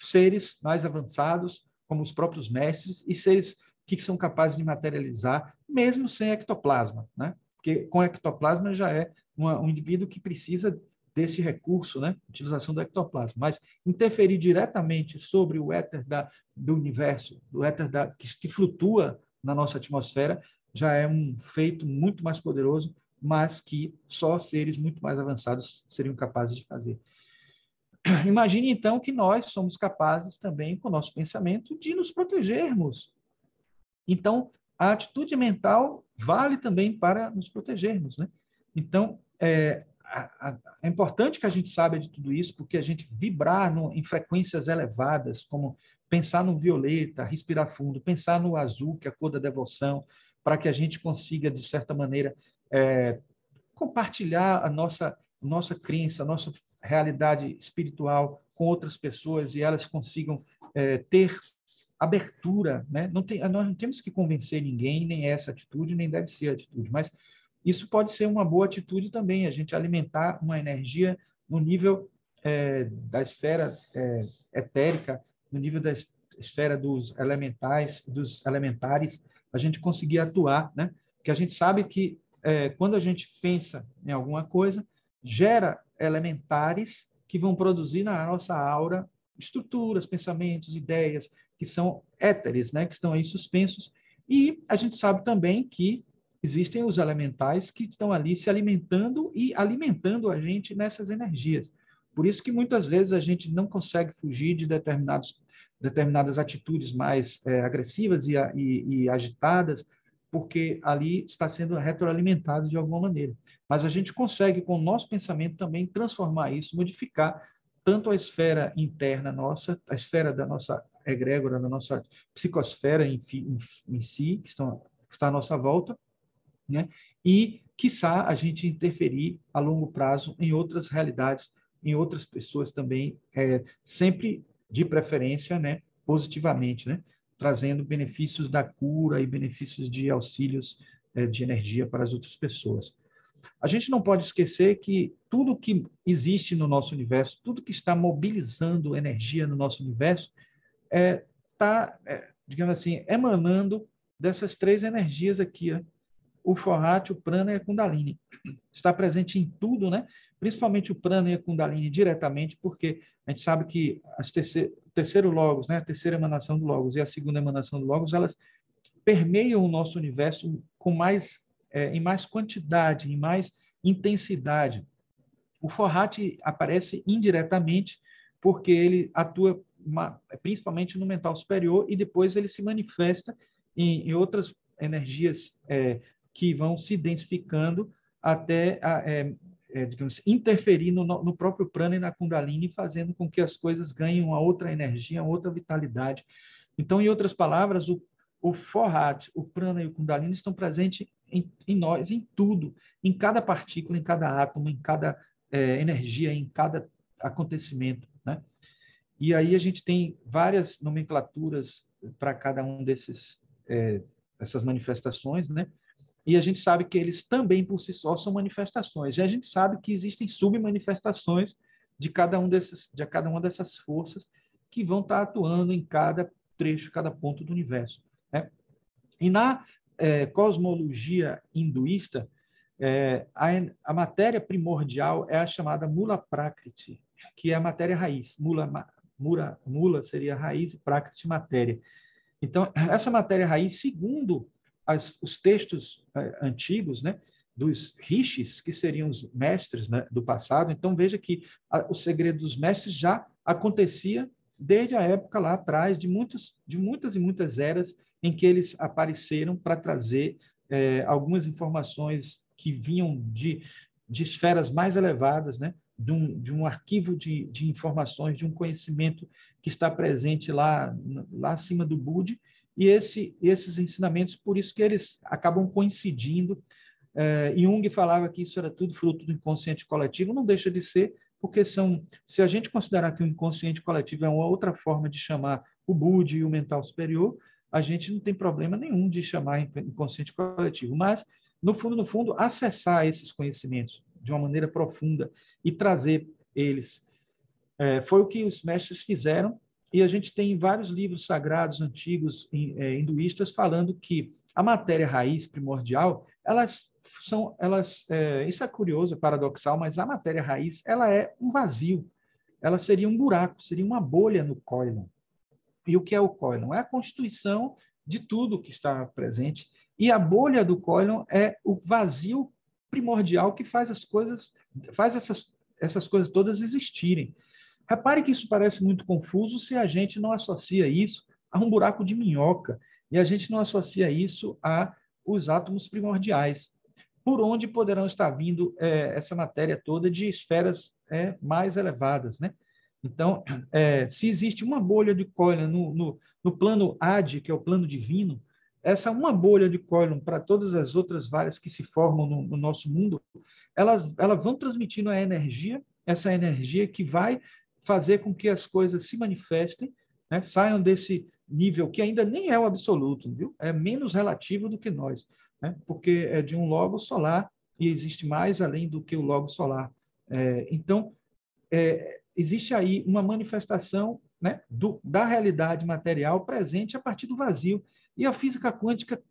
seres mais avançados, como os próprios mestres, e seres que são capazes de materializar, mesmo sem ectoplasma, né? Porque com ectoplasma já é um indivíduo que precisa desse recurso, né? Utilização do ectoplasma, mas interferir diretamente sobre o éter do universo, do éter que flutua na nossa atmosfera, já é um feito muito mais poderoso, mas que só seres muito mais avançados seriam capazes de fazer. Imagine, então, que nós somos capazes também, com o nosso pensamento, de nos protegermos. Então, a atitude mental vale também para nos protegermos, né? Então, é importante que a gente saiba de tudo isso, porque a gente vibrar em frequências elevadas, como pensar no violeta, respirar fundo, pensar no azul, que é a cor da devoção, para que a gente consiga, de certa maneira, compartilhar a nossa crença, a nossa realidade espiritual com outras pessoas e elas consigam ter abertura, né? Nós não temos que convencer ninguém, nem essa atitude, nem deve ser a atitude, mas isso pode ser uma boa atitude também, a gente alimentar uma energia no nível da esfera etérica, no nível da esfera dos elementares, a gente conseguir atuar, né? Porque a gente sabe que quando a gente pensa em alguma coisa, gera elementares que vão produzir na nossa aura estruturas, pensamentos, ideias, que são éteres, né? Que estão aí suspensos. E a gente sabe também que existem os elementais que estão ali se alimentando e alimentando a gente nessas energias. Por isso que muitas vezes a gente não consegue fugir de determinadas atitudes mais agressivas e agitadas, porque ali está sendo retroalimentado de alguma maneira. Mas a gente consegue, com o nosso pensamento, também transformar isso, modificar tanto a esfera interna nossa, a esfera da nossa egrégora, da nossa psicosfera em si, que está à nossa volta, né? E, quiçá, a gente interferir a longo prazo em outras realidades, em outras pessoas também, sempre de preferência, né? Positivamente, né? Trazendo benefícios da cura e benefícios de auxílios de energia para as outras pessoas. A gente não pode esquecer que tudo que existe no nosso universo, tudo que está mobilizando energia no nosso universo, está, digamos assim, emanando dessas três energias aqui, né? O Forrat, o Prana e a Kundalini. Está presente em tudo, né? Principalmente o Prana e a Kundalini diretamente, porque a gente sabe que o terceiro Logos, né? A terceira emanação do Logos e a segunda emanação do Logos, elas permeiam o nosso universo em mais quantidade, em mais intensidade. O Forrat aparece indiretamente porque ele atua principalmente no mental superior e depois ele se manifesta em outras energias que vão se densificando até digamos, interferir no próprio prana e na kundalini, fazendo com que as coisas ganhem uma outra energia, uma outra vitalidade. Então, em outras palavras, o Forrat, o prana e o kundalini estão presentes em nós, em tudo, em cada partícula, em cada átomo, em cada energia, em cada acontecimento, né? E aí a gente tem várias nomenclaturas para cada um dessas manifestações, né? E a gente sabe que eles também, por si só, são manifestações. E a gente sabe que existem submanifestações de cada uma dessas forças que vão estar atuando em cada trecho, cada ponto do universo, né? E na cosmologia hinduísta, a matéria primordial é a chamada Mula Prakriti, que é a matéria raiz. Mula seria raiz e Prakriti matéria. Então, essa matéria raiz, segundo os textos antigos, né, dos rishis, que seriam os mestres, né, do passado, então veja que o segredo dos mestres já acontecia desde a época lá atrás, de muitas e muitas eras em que eles apareceram para trazer algumas informações que vinham de esferas mais elevadas, né, de um arquivo de informações, de um conhecimento que está presente lá acima do Budi, e esses ensinamentos, por isso que eles acabam coincidindo. Jung falava que isso era tudo fruto do inconsciente coletivo, não deixa de ser, porque se a gente considerar que o inconsciente coletivo é uma outra forma de chamar o Budi e o mental superior, a gente não tem problema nenhum de chamar inconsciente coletivo, mas, no fundo, acessar esses conhecimentos de uma maneira profunda e trazer eles. Foi o que os mestres fizeram, e a gente tem vários livros sagrados antigos hinduístas falando que a matéria raiz primordial isso é curioso, paradoxal, mas a matéria raiz, ela é um vazio. Ela seria um buraco, seria uma bolha no cólon. E o que é o cólon? É a constituição de tudo que está presente. E a bolha do cólon é o vazio primordial que faz essas coisas todas existirem. Repare que isso parece muito confuso se a gente não associa isso a um buraco de minhoca e a gente não associa isso a os átomos primordiais, por onde poderão estar vindo essa matéria toda de esferas mais elevadas, né? Então, se existe uma bolha de Coilon no plano AD, que é o plano divino, essa uma bolha de Coilon para todas as outras várias que se formam no nosso mundo, elas vão transmitindo a energia, essa energia que vai fazer com que as coisas se manifestem, né, saiam desse nível que ainda nem é o absoluto, viu? É menos relativo do que nós, né? Porque é de um logo solar e existe mais além do que o logo solar. Então, existe aí uma manifestação, né, da realidade material presente a partir do vazio. E a física quântica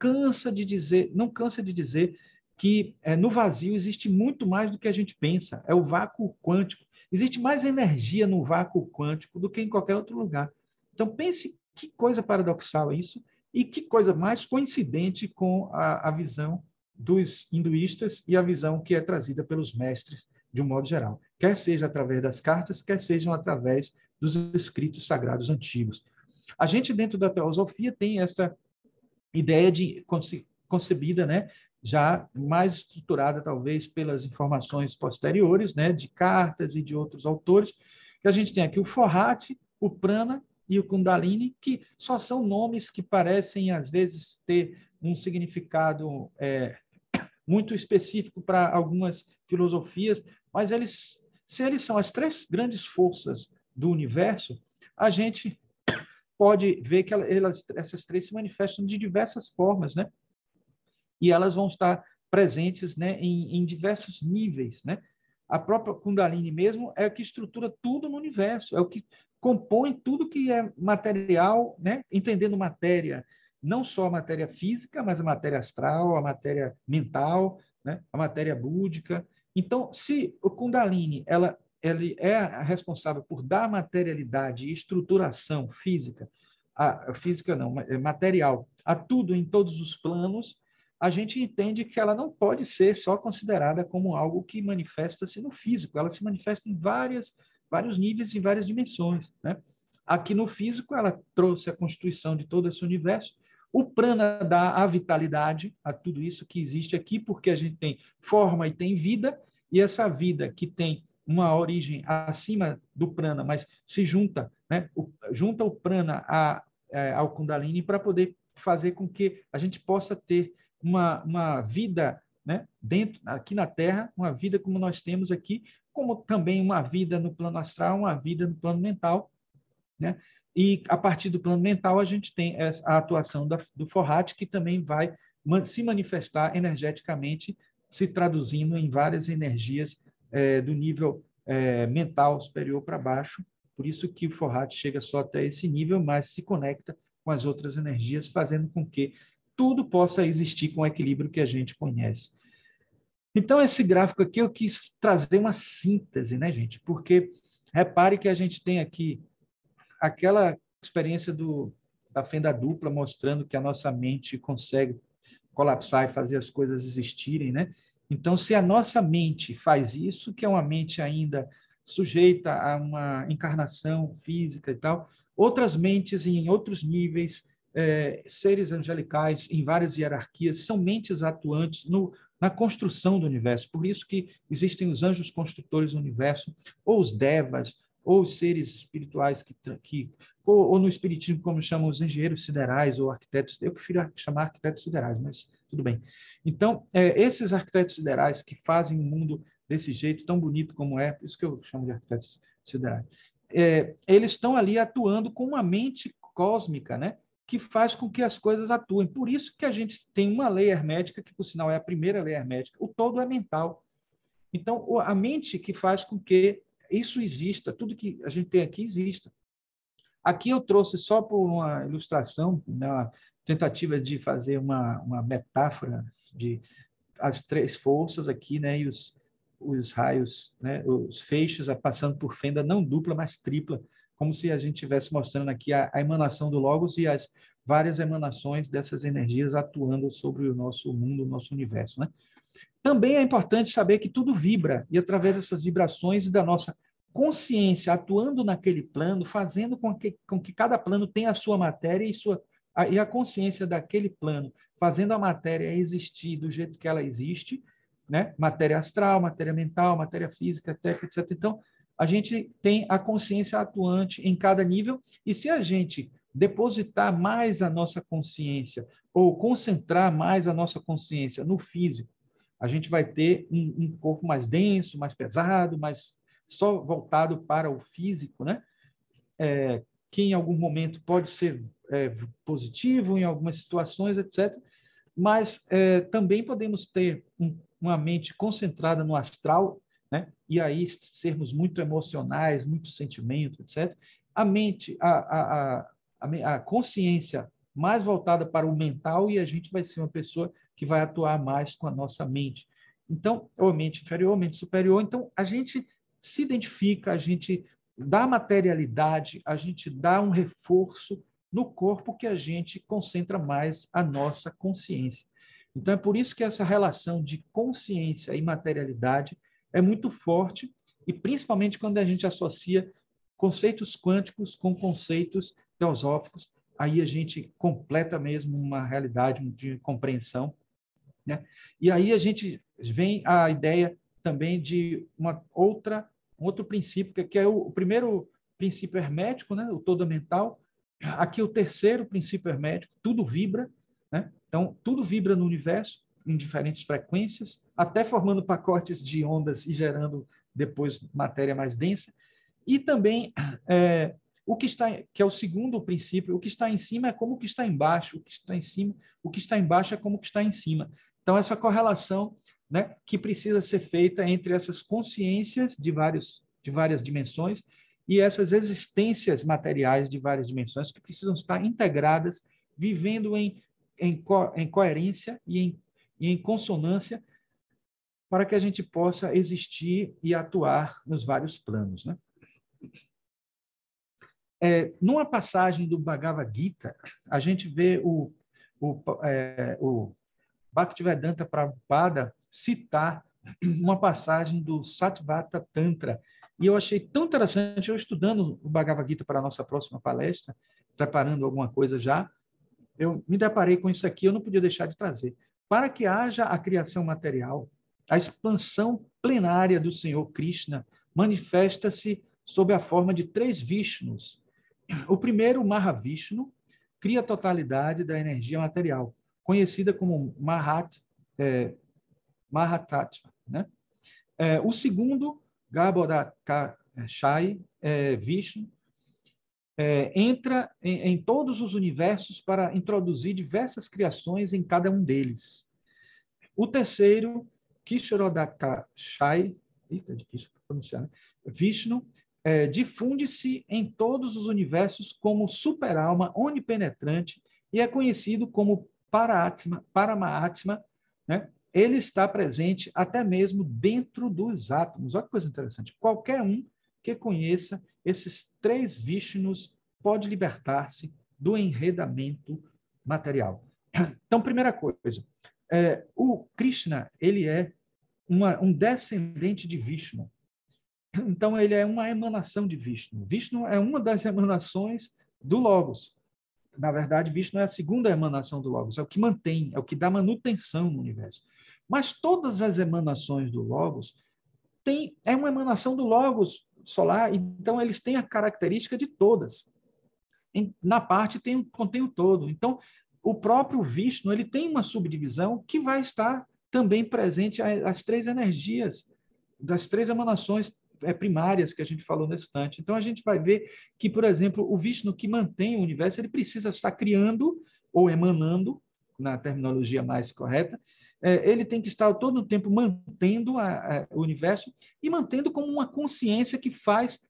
não cansa de dizer que no vazio existe muito mais do que a gente pensa. É o vácuo quântico. Existe mais energia no vácuo quântico do que em qualquer outro lugar. Então, pense que coisa paradoxal é isso e que coisa mais coincidente com a visão dos hinduístas e a visão que é trazida pelos mestres de um modo geral, quer seja através das cartas, quer sejam através dos escritos sagrados antigos. A gente, dentro da teosofia, tem essa ideia concebida, né, já mais estruturada, talvez, pelas informações posteriores, né, de cartas e de outros autores, que a gente tem aqui o Fohat, o Prana e o Kundalini, que só são nomes que parecem, às vezes, ter um significado muito específico para algumas filosofias, mas se eles são as três grandes forças do universo, a gente pode ver que essas três se manifestam de diversas formas, né? E elas vão estar presentes, né, em diversos níveis, né? A própria Kundalini mesmo é o que estrutura tudo no universo, é o que compõe tudo que é material, né? Entendendo matéria, não só a matéria física, mas a matéria astral, a matéria mental, né? A matéria búdica. Então, se o Kundalini ele é a responsável por dar materialidade e estruturação física, a física não, material, a tudo em todos os planos, a gente entende que ela não pode ser só considerada como algo que manifesta-se no físico, ela se manifesta em vários níveis e várias dimensões, né? Aqui no físico, ela trouxe a constituição de todo esse universo. O prana dá a vitalidade a tudo isso que existe aqui, porque a gente tem forma e tem vida, e essa vida que tem uma origem acima do prana, mas se junta, né? Junta o prana ao Kundalini para poder fazer com que a gente possa ter uma vida, né, aqui na Terra, uma vida como nós temos aqui, como também uma vida no plano astral, uma vida no plano mental, né? E a partir do plano mental a gente tem a atuação do Fohat, que também vai se manifestar energeticamente, se traduzindo em várias energias do nível mental superior para baixo. Por isso que o Fohat chega só até esse nível, mas se conecta com as outras energias, fazendo com que tudo possa existir com o equilíbrio que a gente conhece. Então, esse gráfico aqui eu quis trazer uma síntese, né, gente? Porque repare que a gente tem aqui aquela experiência da fenda dupla, mostrando que a nossa mente consegue colapsar e fazer as coisas existirem, né? Então, se a nossa mente faz isso, que é uma mente ainda sujeita a uma encarnação física e tal, outras mentes em outros níveis, seres angelicais em várias hierarquias, são mentes atuantes na construção do universo. Por isso que existem os anjos construtores do universo, ou os devas, ou os seres espirituais ou no espiritismo, como chamam os engenheiros siderais ou arquitetos. Eu prefiro chamar arquitetos siderais, mas tudo bem. Então, esses arquitetos siderais que fazem o mundo desse jeito tão bonito como é, por isso que eu chamo de arquitetos siderais, eles estão ali atuando com uma mente cósmica, né, que faz com que as coisas atuem. Por isso que a gente tem uma lei hermética, que, por sinal, é a primeira lei hermética. O todo é mental. Então, a mente que faz com que isso exista, tudo que a gente tem aqui exista. Aqui eu trouxe só por uma ilustração, uma tentativa de fazer uma metáfora as três forças aqui, né, e os raios, né, os feixes passando por fenda não dupla, mas tripla, como se a gente estivesse mostrando aqui a emanação do Logos e as várias emanações dessas energias atuando sobre o nosso mundo, o nosso universo, né? Também é importante saber que tudo vibra, e através dessas vibrações e da nossa consciência atuando naquele plano, fazendo com que cada plano tenha a sua matéria e a consciência daquele plano, fazendo a matéria existir do jeito que ela existe, né? Matéria astral, matéria mental, matéria física, técnica, etc. Então, a gente tem a consciência atuante em cada nível, e se a gente depositar mais a nossa consciência ou concentrar mais a nossa consciência no físico, a gente vai ter um corpo mais denso, mais pesado, mais só voltado para o físico, né? Que em algum momento pode ser positivo, em algumas situações, etc. Mas também podemos ter uma mente concentrada no astral, né? E aí sermos muito emocionais, muito sentimento, etc. A mente, a consciência mais voltada para o mental, e a gente vai ser uma pessoa que vai atuar mais com a nossa mente. Então, ou mente inferior, ou mente superior. Então, a gente se identifica, a gente dá materialidade, a gente dá um reforço no corpo que a gente concentra mais a nossa consciência. Então, é por isso que essa relação de consciência e materialidade é muito forte, e principalmente quando a gente associa conceitos quânticos com conceitos teosóficos, aí a gente completa mesmo uma realidade de compreensão, né? E aí a gente vem a ideia também de um outro princípio, que é o primeiro princípio hermético, né? O todo mental. Aqui o terceiro princípio hermético, tudo vibra, né? Então, tudo vibra no universo, em diferentes frequências, até formando pacotes de ondas e gerando depois matéria mais densa. E também o que está, que é o segundo princípio, o que está em cima é como o que está embaixo, o que está em cima, o que está embaixo é como o que está em cima. Então, essa correlação, né, que precisa ser feita entre essas consciências de várias dimensões e essas existências materiais de várias dimensões que precisam estar integradas, vivendo em coerência e em consonância, para que a gente possa existir e atuar nos vários planos, né? Numa passagem do Bhagavad Gita, a gente vê o Bhaktivedanta Prabhupada citar uma passagem do Sattvattha Tantra. E eu achei tão interessante, eu estudando o Bhagavad Gita para a nossa próxima palestra, preparando alguma coisa já, eu me deparei com isso aqui, eu não podia deixar de trazer. Para que haja a criação material, a expansão plenária do Senhor Krishna manifesta-se sob a forma de 3 Vishnus. O primeiro, o Mahavishnu, cria a totalidade da energia material, conhecida como Mahatatma, né? O segundo, Garbhodakashai Vishnu, entra em todos os universos para introduzir diversas criações em cada um deles. O terceiro, Kishorodakashai, difícil pronunciar, né? Vishnu, difunde-se em todos os universos como super-alma onipenetrante e é conhecido como Paramaatma, né? Ele está presente até mesmo dentro dos átomos. Olha que coisa interessante. Qualquer um que conheça esses 3 Vishnus pode libertar-se do enredamento material. Então, primeira coisa, o Krishna, ele é um descendente de Vishnu. Então, ele é uma emanação de Vishnu. Vishnu é uma das emanações do Logos. Na verdade, Vishnu é a segunda emanação do Logos, é o que mantém, é o que dá manutenção no universo. Mas todas as emanações do Logos é uma emanação do Logos solar, então eles têm a característica de todas. Na parte contém o todo. Então, o próprio Vishnu, ele tem uma subdivisão que vai estar também presente as 3 energias, das 3 emanações primárias que a gente falou nesse instante. Então, a gente vai ver que, por exemplo, o Vishnu que mantém o universo, ele precisa estar criando ou emanando, na terminologia mais correta, ele tem que estar todo o tempo mantendo o universo e mantendo como uma consciência que faz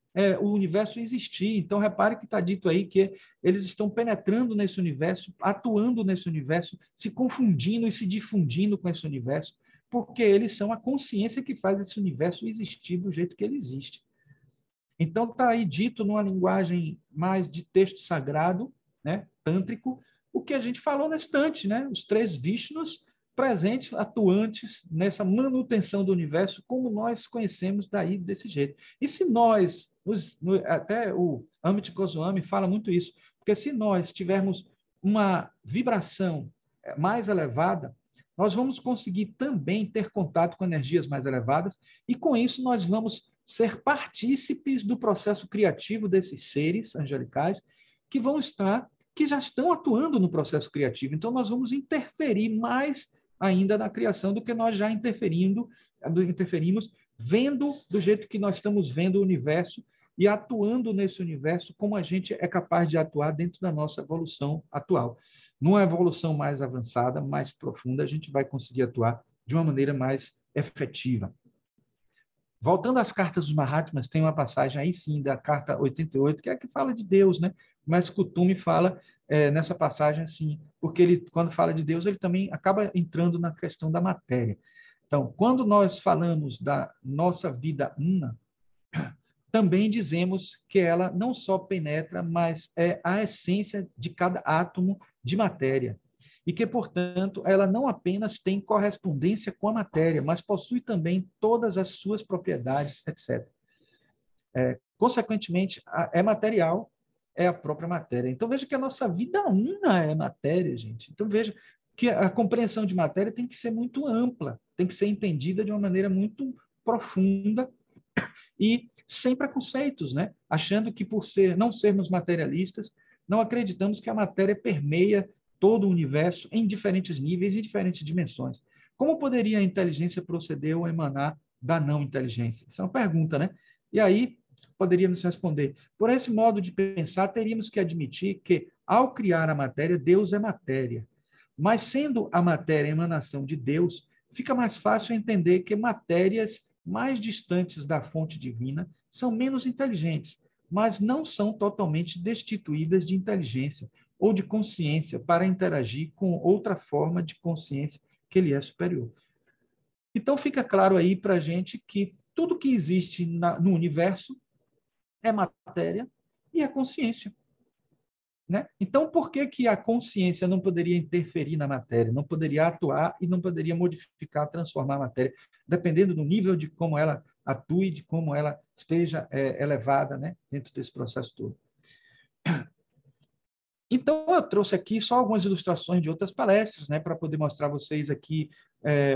o universo existir. Então, repare que está dito aí que eles estão penetrando nesse universo, atuando nesse universo, se confundindo e se difundindo com esse universo, porque eles são a consciência que faz esse universo existir do jeito que ele existe. Então, está aí dito numa linguagem mais de texto sagrado, né, tântrico, o que a gente falou na estante, né? Os três Vishnus presentes, atuantes nessa manutenção do universo, como nós conhecemos daí desse jeito. E se nós, até o Amit Goswami fala muito isso, porque se nós tivermos uma vibração mais elevada, nós vamos conseguir também ter contato com energias mais elevadas, e com isso nós vamos ser partícipes do processo criativo desses seres angelicais que já estão atuando no processo criativo. Então, nós vamos interferir mais ainda na criação do que nós já interferimos, vendo do jeito que nós estamos vendo o universo e atuando nesse universo como a gente é capaz de atuar dentro da nossa evolução atual. Numa evolução mais avançada, mais profunda, a gente vai conseguir atuar de uma maneira mais efetiva. Voltando às cartas dos Mahatmas, tem uma passagem aí sim, da carta 88, que é a que fala de Deus, né? Mas Kuthumi fala nessa passagem assim, porque ele, quando fala de Deus, ele também acaba entrando na questão da matéria. Então, quando nós falamos da nossa vida una, também dizemos que ela não só penetra, mas é a essência de cada átomo de matéria. E que, portanto, ela não apenas tem correspondência com a matéria, mas possui também todas as suas propriedades, etc. Consequentemente, é material, é a própria matéria. Então, veja que a nossa vida una é matéria, gente. Então, veja que a compreensão de matéria tem que ser muito ampla, tem que ser entendida de uma maneira muito profunda e sem preconceitos, né? Achando que, por não sermos materialistas, não acreditamos que a matéria permeia todo o universo em diferentes níveis e diferentes dimensões. Como poderia a inteligência proceder ou emanar da não inteligência? Isso é uma pergunta, né? E aí, poderíamos responder, por esse modo de pensar, teríamos que admitir que, ao criar a matéria, Deus é matéria. Mas, sendo a matéria a emanação de Deus, fica mais fácil entender que matérias mais distantes da fonte divina são menos inteligentes, mas não são totalmente destituídas de inteligência ou de consciência para interagir com outra forma de consciência que lhe é superior. Então, fica claro aí para a gente que tudo que existe no universo é matéria e é consciência. Né? Então, por que a consciência não poderia interferir na matéria, não poderia atuar e não poderia modificar, transformar a matéria, dependendo do nível de como ela atue, de como ela esteja elevada, né, dentro desse processo todo? Então, eu trouxe aqui só algumas ilustrações de outras palestras, né, para poder mostrar a vocês aqui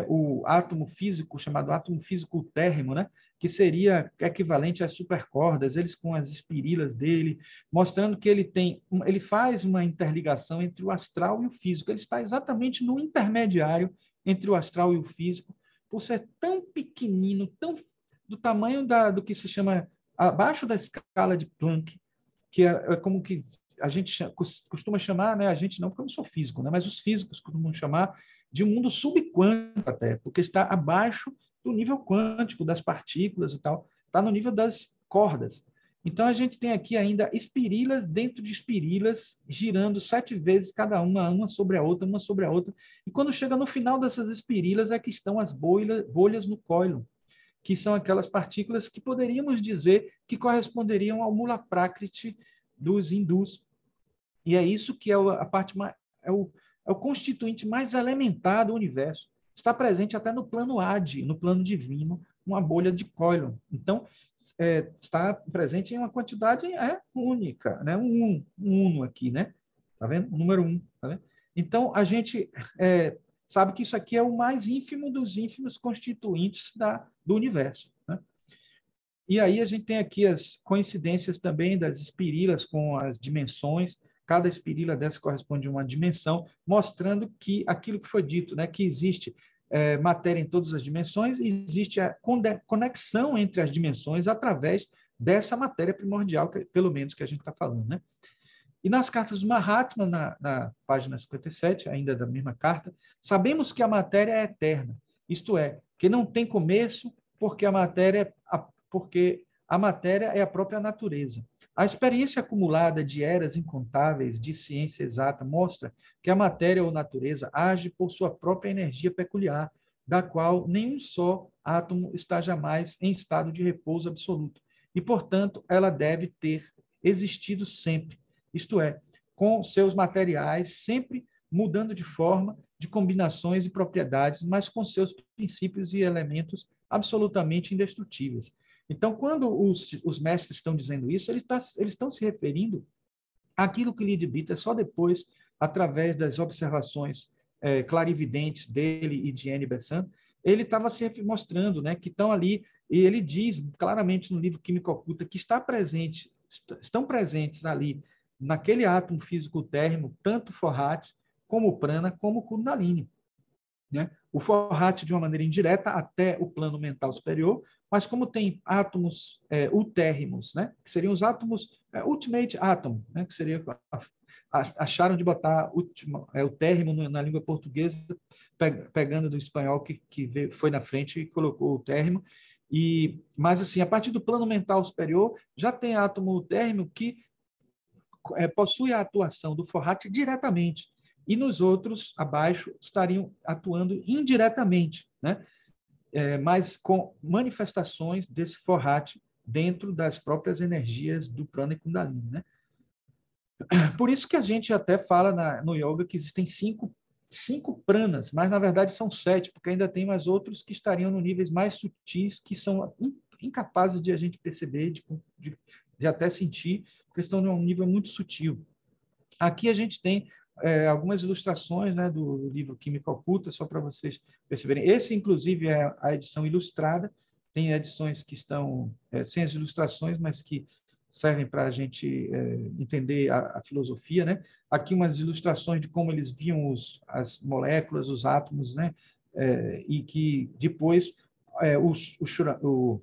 o átomo físico, chamado átomo físico térrimo, né, que seria equivalente às supercordas, eles com as espirilas dele, mostrando que ele faz uma interligação entre o astral e o físico. Ele está exatamente no intermediário entre o astral e o físico, por ser tão pequenino, do tamanho do que se chama abaixo da escala de Planck, que é como que a gente costuma chamar, né, a gente não, porque eu não sou físico, né, mas os físicos costumam chamar de um mundo subquântico até, porque está abaixo do nível quântico das partículas e tal, está no nível das cordas. Então, a gente tem aqui ainda espirilas dentro de espirilas, girando 7 vezes cada uma sobre a outra, uma sobre a outra. E quando chega no final dessas espirilas é que estão as bolhas no coilum, que são aquelas partículas que poderíamos dizer que corresponderiam ao Mula Prakriti dos hindus. E é isso que é a parte é o constituinte mais elementar do universo. Está presente até no plano Adi, no plano divino, uma bolha de coilum. Então, está presente em uma quantidade única, né? Um uno aqui, né? Tá vendo? O número 1, tá vendo? Então, a gente sabe que isso aqui é o mais ínfimo dos ínfimos constituintes do universo, né? E aí a gente tem aqui as coincidências também das espirilas com as dimensões. Cada espirila dessa corresponde a uma dimensão, mostrando que aquilo que foi dito, né, que existe matéria em todas as dimensões, e existe a conexão entre as dimensões através dessa matéria primordial, pelo menos que a gente está falando, né? E nas cartas do Mahatma, na página 57, ainda da mesma carta, sabemos que a matéria é eterna, isto é, que não tem começo, porque a matéria é a própria natureza. A experiência acumulada de eras incontáveis de ciência exata mostra que a matéria ou natureza age por sua própria energia peculiar, da qual nenhum só átomo está jamais em estado de repouso absoluto. E, portanto, ela deve ter existido sempre, isto é, com seus materiais sempre mudando de forma, de combinações e propriedades, mas com seus princípios e elementos absolutamente indestrutíveis. Então, quando os mestres estão dizendo isso, eles estão se referindo àquilo que Leadbeater só depois, através das observações clarividentes dele e de Annie Besant, ele estava sempre mostrando, né, que estão ali, e ele diz claramente no livro Química Oculta que estão presentes ali, naquele átomo físico térrimo, tanto Forrat, como Prana, como Kundalini. Né? O Forrat de uma maneira indireta até o plano mental superior, mas como tem átomos utérrimos, né? Que seriam os átomos ultimate atom, né? Que seria acharam de botar o térrimo na língua portuguesa, pegando do espanhol que foi na frente e colocou o térrimo. Mas assim, a partir do plano mental superior já tem átomo térrimo que possui a atuação do Forrat diretamente, e nos outros, abaixo, estariam atuando indiretamente, né? Mas com manifestações desse Forrat dentro das próprias energias do Prana e Kundalini, né? Por isso que a gente até fala no yoga que existem cinco pranas, mas na verdade são 7, porque ainda tem mais outros que estariam no níveis mais sutis, que são incapazes de a gente perceber, de até sentir, porque estão num nível muito sutil. Aqui a gente tem algumas ilustrações, né, do livro Química Oculta, só para vocês perceberem. Esse, inclusive, é a edição ilustrada. Tem edições que estão sem as ilustrações, mas que servem para a gente entender a filosofia, né? Aqui umas ilustrações de como eles viam as moléculas, os átomos, né? E que depois o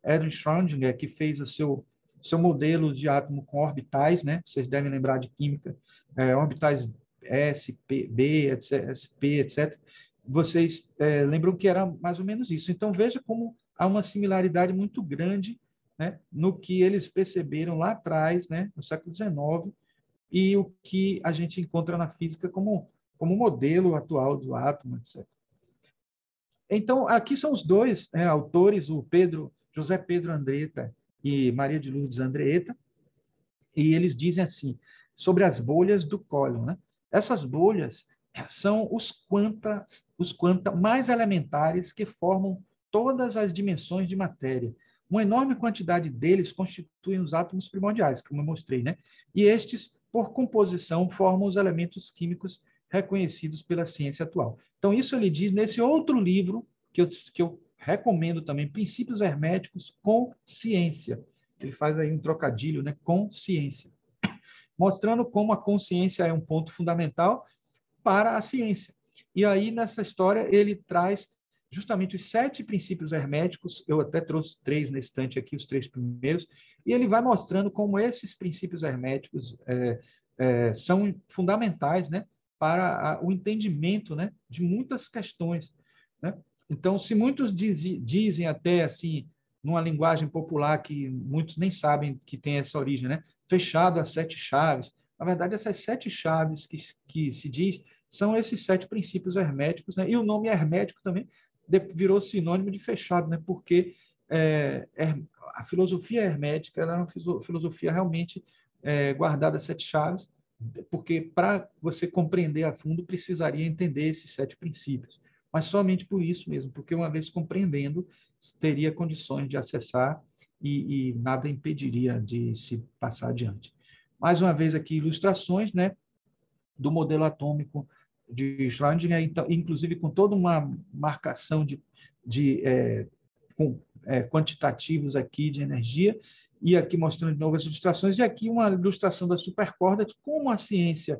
Edwin Schrödinger, que fez o seu modelo de átomo com orbitais, né? Vocês devem lembrar de química, orbitais S, P, B, etc, SP, etc. Vocês lembram que era mais ou menos isso. Então, veja como há uma similaridade muito grande, né, no que eles perceberam lá atrás, né, no século XIX, e o que a gente encontra na física como modelo atual do átomo, etc. Então, aqui são os dois autores, o José Pedro Andretta e Maria de Lourdes Andretta, e eles dizem assim, sobre as bolhas do Collor, né? Essas bolhas são os quanta mais elementares que formam todas as dimensões de matéria. Uma enorme quantidade deles constituem os átomos primordiais, como eu mostrei, né? E estes, por composição, formam os elementos químicos reconhecidos pela ciência atual. Então, isso ele diz nesse outro livro, que eu recomendo também, Princípios Herméticos com Ciência. Ele faz aí um trocadilho, né, com ciência, mostrando como a consciência é um ponto fundamental para a ciência. E aí, nessa história, ele traz justamente os 7 princípios herméticos, eu até trouxe 3 na estante aqui, os 3 primeiros, e ele vai mostrando como esses princípios herméticos são fundamentais, né, para o entendimento, né, de muitas questões, né? Então, se muitos dizem até assim, numa linguagem popular que muitos nem sabem que tem essa origem, né? Fechado às 7 chaves. Na verdade, essas 7 chaves que se diz são esses 7 princípios herméticos, né? E o nome hermético também virou sinônimo de fechado, né? Porque a filosofia hermética ela é uma filosofia realmente guardada às 7 chaves, porque para você compreender a fundo precisaria entender esses 7 princípios. Mas somente por isso mesmo, porque uma vez compreendendo, teria condições de acessar e nada impediria de se passar adiante. Mais uma vez aqui, ilustrações, né, do modelo atômico de Schrödinger, então, inclusive com toda uma marcação quantitativos aqui de energia, e aqui mostrando de novo as ilustrações, e aqui uma ilustração da supercorda, de como a ciência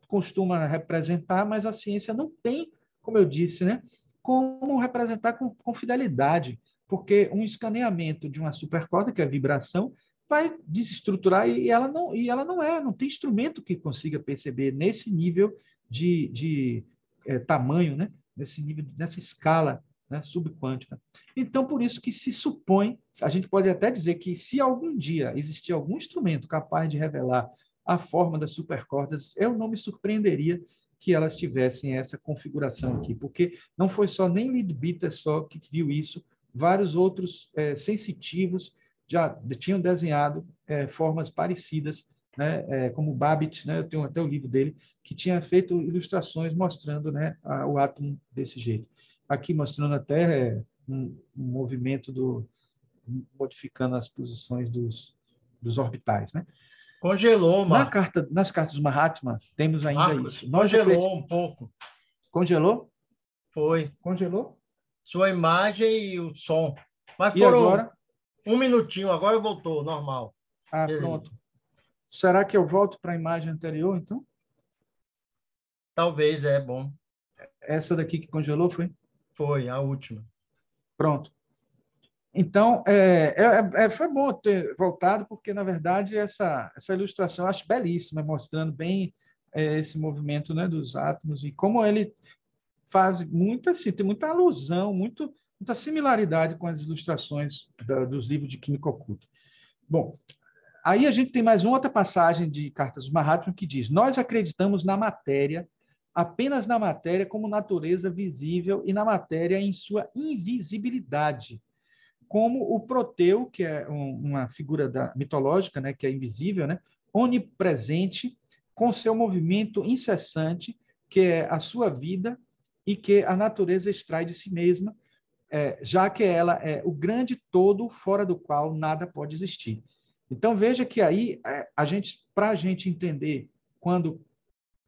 costuma representar, mas a ciência não tem, como eu disse, né, como representar com fidelidade, porque um escaneamento de uma supercorda, que é a vibração, vai desestruturar e ela não tem instrumento que consiga perceber nesse nível de tamanho, né? Nesse nível, nessa escala, né? Subquântica. Então, por isso que se supõe, a gente pode até dizer que se algum dia existir algum instrumento capaz de revelar a forma das supercordas, eu não me surpreenderia que elas tivessem essa configuração aqui, porque não foi só nem Leadbeater só que viu isso, vários outros sensitivos já tinham desenhado formas parecidas, né, como Babbitt, né, eu tenho até o livro dele, que tinha feito ilustrações mostrando, né, o átomo desse jeito. Aqui mostrando até um movimento modificando as posições dos orbitais, né? Congelou, Marcos. Nas cartas do Mahatma, temos ainda Marcos, isso. Nós congelou acreditamos. um pouco. Congelou? Foi. Congelou? Sua imagem e o som. Mas E foram agora? um minutinho, agora voltou, normal. Ah, Beleza. pronto. Será que eu volto para a imagem anterior, então? Talvez é bom. Essa daqui que congelou foi? Foi a última. Pronto. Então, foi bom ter voltado, porque, na verdade, essa ilustração eu acho belíssima, mostrando bem esse movimento, né, dos átomos e como ele faz muita, assim, tem muita alusão, muita similaridade com as ilustrações dos livros de Química Oculta. Bom, aí a gente tem mais uma outra passagem de Cartas do Mahatma que diz: nós acreditamos na matéria, apenas na matéria como natureza visível e na matéria em sua invisibilidade, como o Proteu, que é uma figura mitológica, né, que é invisível, né, onipresente, com seu movimento incessante, que é a sua vida e que a natureza extrai de si mesma, já que ela é o grande todo fora do qual nada pode existir. Então, veja que aí, para a gente entender, quando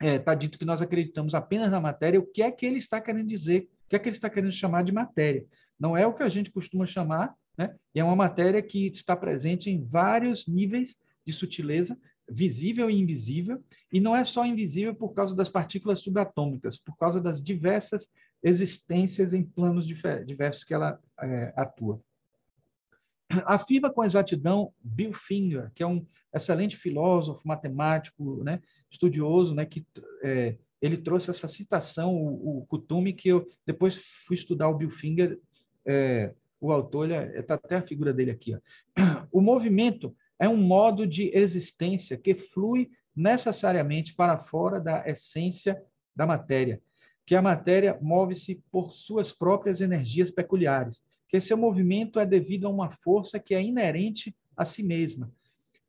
está dito que nós acreditamos apenas na matéria, o que é que ele está querendo dizer, o que é que ele está querendo chamar de matéria. Não é o que a gente costuma chamar, né? E é uma matéria que está presente em vários níveis de sutileza, visível e invisível, e não é só invisível por causa das partículas subatômicas, por causa das diversas existências em planos diversos que ela atua. Afirma com exatidão Bill Finger, que é um excelente filósofo, matemático, né, estudioso, né, que ele trouxe essa citação, o Kuthumi, que eu depois fui estudar o Bill Finger, o autor, está até a figura dele aqui. Ó. O movimento é um modo de existência que flui necessariamente para fora da essência da matéria, que a matéria move-se por suas próprias energias peculiares, que seu movimento é devido a uma força que é inerente a si mesma,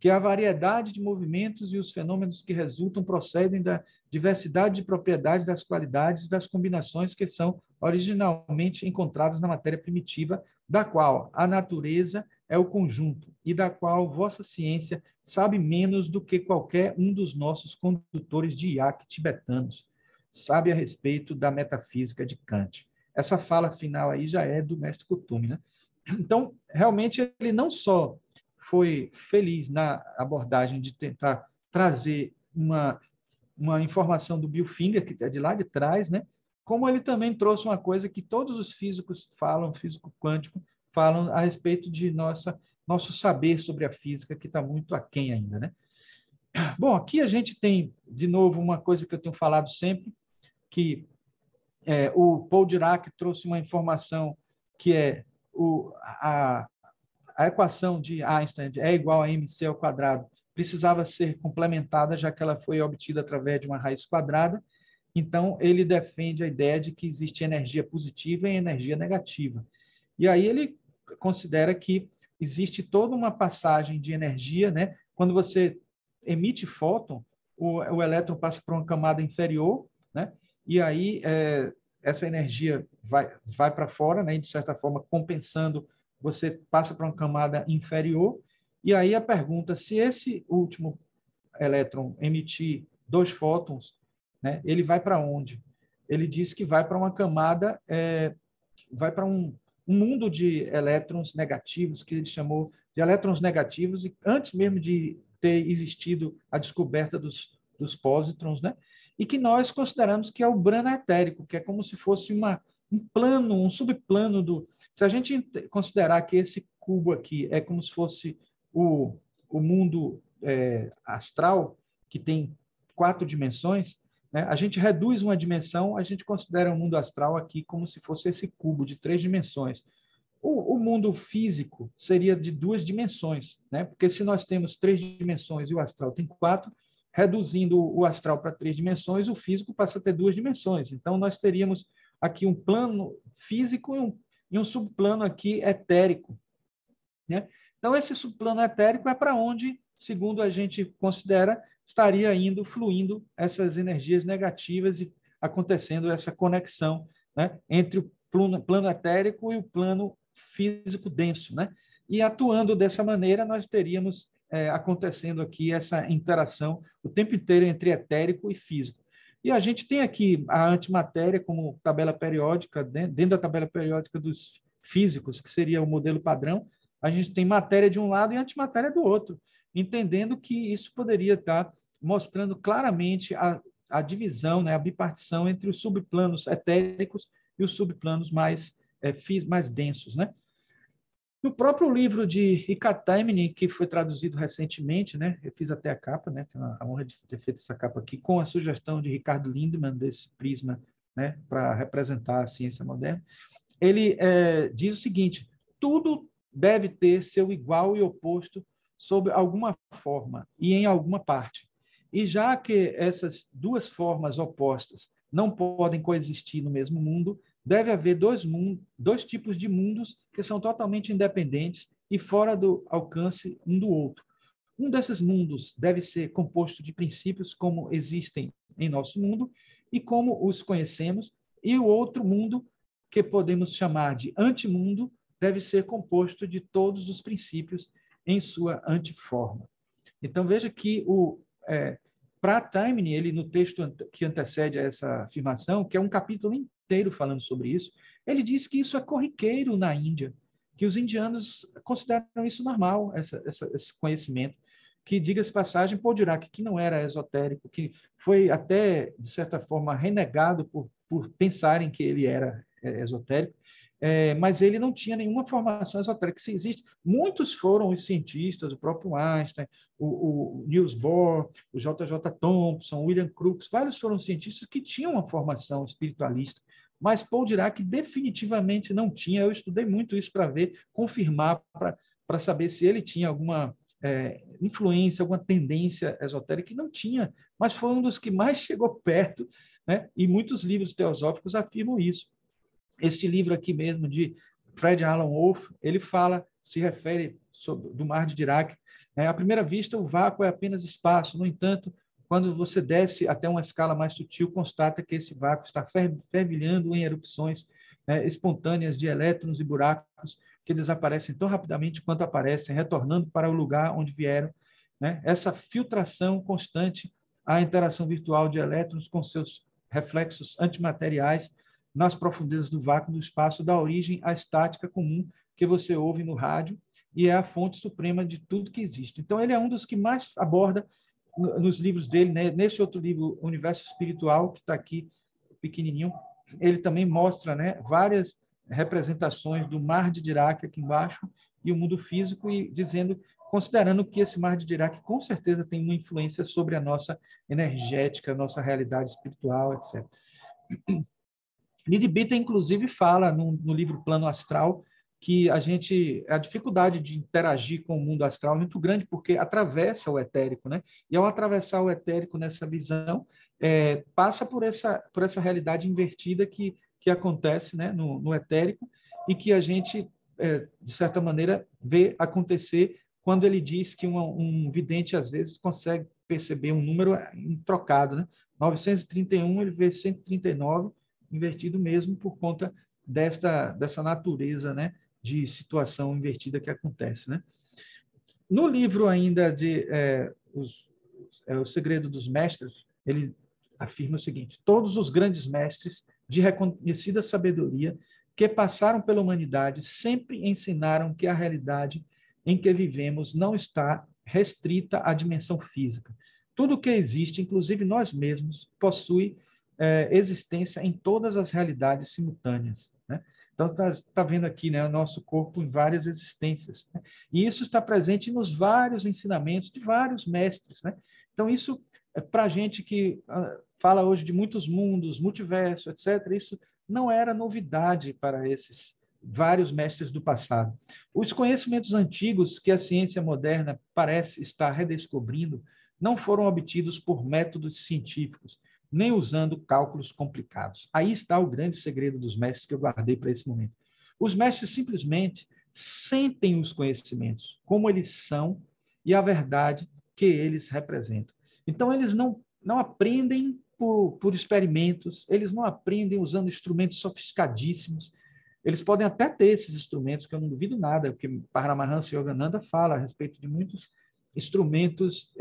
que a variedade de movimentos e os fenômenos que resultam procedem da diversidade de propriedades das qualidades e das combinações que são originalmente encontradas na matéria primitiva, da qual a natureza é o conjunto e da qual vossa ciência sabe menos do que qualquer um dos nossos condutores de iaque tibetanos sabe a respeito da metafísica de Kant. Essa fala final aí já é do mestre Kuthumi, né? Então, realmente, ele não só foi feliz na abordagem de tentar trazer uma informação do Bill Finger, que é de lá de trás, né? Como ele também trouxe uma coisa que todos os físicos falam, físico quântico, falam a respeito de nosso saber sobre a física, que está muito aquém ainda, né? Bom, aqui a gente tem, de novo, uma coisa que eu tenho falado sempre, que o Paul Dirac trouxe uma informação que é a equação de Einstein é igual a mc ao quadrado, precisava ser complementada, já que ela foi obtida através de uma raiz quadrada. Então, ele defende a ideia de que existe energia positiva e energia negativa. E aí ele considera que existe toda uma passagem de energia, né? Quando você emite fóton, o elétron passa para uma camada inferior, né? E aí essa energia vai para fora, né? E de certa forma compensando, você passa para uma camada inferior. E aí a pergunta, se esse último elétron emitir 2 fótons, né? Ele vai para onde? Ele diz que vai para uma camada, vai para um mundo de elétrons negativos, que ele chamou de elétrons negativos, e antes mesmo de ter existido a descoberta dos pósitrons, né? E que nós consideramos que é o brano etérico, que é como se fosse um plano, um subplano do... Se a gente considerar que esse cubo aqui é como se fosse o mundo astral, que tem 4 dimensões, né? A gente reduz uma dimensão, a gente considera o mundo astral aqui como se fosse esse cubo de 3 dimensões. O mundo físico seria de 2 dimensões, né? Porque se nós temos 3 dimensões e o astral tem 4, reduzindo o astral para 3 dimensões, o físico passa a ter 2 dimensões. Então, nós teríamos aqui um plano físico e um subplano aqui etérico, né? Então, esse subplano etérico é para onde, segundo a gente considera, estaria indo, fluindo essas energias negativas e acontecendo essa conexão, né, entre o plano etérico e o plano físico denso, né? E atuando dessa maneira, nós teríamos acontecendo aqui essa interação o tempo inteiro entre etérico e físico. E a gente tem aqui a antimatéria como tabela periódica, dentro da tabela periódica dos físicos, que seria o modelo padrão, a gente tem matéria de um lado e antimatéria do outro, entendendo que isso poderia estar mostrando claramente a divisão, né, a bipartição entre os subplanos etéricos e os subplanos mais densos, né? No próprio livro de Ikataimini, que foi traduzido recentemente, né? Eu fiz até a capa, né? Tenho a honra de ter feito essa capa aqui, com a sugestão de Ricardo Lindemann, desse prisma, né, para representar a ciência moderna. Ele diz o seguinte: tudo deve ter seu igual e oposto sob alguma forma e em alguma parte. E já que essas duas formas opostas não podem coexistir no mesmo mundo, deve haver dois tipos de mundos que são totalmente independentes e fora do alcance um do outro. Um desses mundos deve ser composto de princípios como existem em nosso mundo e como os conhecemos, e o outro mundo, que podemos chamar de antimundo, deve ser composto de todos os princípios em sua antiforma. Então, veja que para Taimni, ele no texto que antecede a essa afirmação, que é um capítulo inteiro falando sobre isso, ele diz que isso é corriqueiro na Índia, que os indianos consideram isso normal, esse conhecimento, que, diga-se passagem, Paul Dirac, que não era esotérico, que foi até, de certa forma, renegado por pensarem que ele era esotérico, mas ele não tinha nenhuma formação esotérica. Se existe, muitos foram os cientistas, o próprio Einstein, o Niels Bohr, o J.J. Thompson, William Crookes, vários foram cientistas que tinham uma formação espiritualista, mas Paul Dirac definitivamente não tinha. Eu estudei muito isso para ver, confirmar, para saber se ele tinha alguma influência, alguma tendência esotérica, que não tinha, mas foi um dos que mais chegou perto, né? E muitos livros teosóficos afirmam isso. Este livro aqui mesmo, de Fred Alan Wolf, ele se refere do mar de Dirac. À primeira vista, o vácuo é apenas espaço. No entanto, quando você desce até uma escala mais sutil, constata que esse vácuo está fervilhando em erupções espontâneas de elétrons e buracos que desaparecem tão rapidamente quanto aparecem, retornando para o lugar onde vieram. Essa filtração constante, a interação virtual de elétrons com seus reflexos antimateriais nas profundezas do vácuo do espaço, dá origem à estática comum que você ouve no rádio e é a fonte suprema de tudo que existe. Então, ele é um dos que mais aborda nos livros dele, né? Nesse outro livro, Universo Espiritual, que está aqui pequenininho, ele também mostra, né, várias representações do mar de Dirac aqui embaixo e o mundo físico, e considerando que esse mar de Dirac com certeza tem uma influência sobre a nossa energética, a nossa realidade espiritual, etc. Leadbeater, inclusive, fala no livro Plano Astral que a dificuldade de interagir com o mundo astral é muito grande, porque atravessa o etérico, né? E ao atravessar o etérico nessa visão, passa por essa realidade invertida que acontece, né, no etérico, e que a gente, de certa maneira, vê acontecer quando ele diz que um vidente, às vezes, consegue perceber um número trocado, né? 931, ele vê 139, invertido mesmo por conta dessa natureza, né, de situação invertida que acontece, né? No livro ainda de O Segredo dos Mestres, ele afirma o seguinte: todos os grandes mestres de reconhecida sabedoria que passaram pela humanidade sempre ensinaram que a realidade em que vivemos não está restrita à dimensão física. Tudo que existe, inclusive nós mesmos, possui existência em todas as realidades simultâneas, né? Então, está vendo aqui, né, o nosso corpo em várias existências, né? E isso está presente nos vários ensinamentos de vários mestres, né? Então, isso, para a gente que fala hoje de muitos mundos, multiverso, etc., isso não era novidade para esses vários mestres do passado. Os conhecimentos antigos que a ciência moderna parece estar redescobrindo não foram obtidos por métodos científicos, nem usando cálculos complicados. Aí está o grande segredo dos mestres que eu guardei para esse momento. Os mestres simplesmente sentem os conhecimentos, como eles são e a verdade que eles representam. Então, eles não aprendem por experimentos, eles não aprendem usando instrumentos sofisticadíssimos. Eles podem até ter esses instrumentos, que eu não duvido nada, porque Paramahansa Yogananda fala a respeito de muitos instrumentos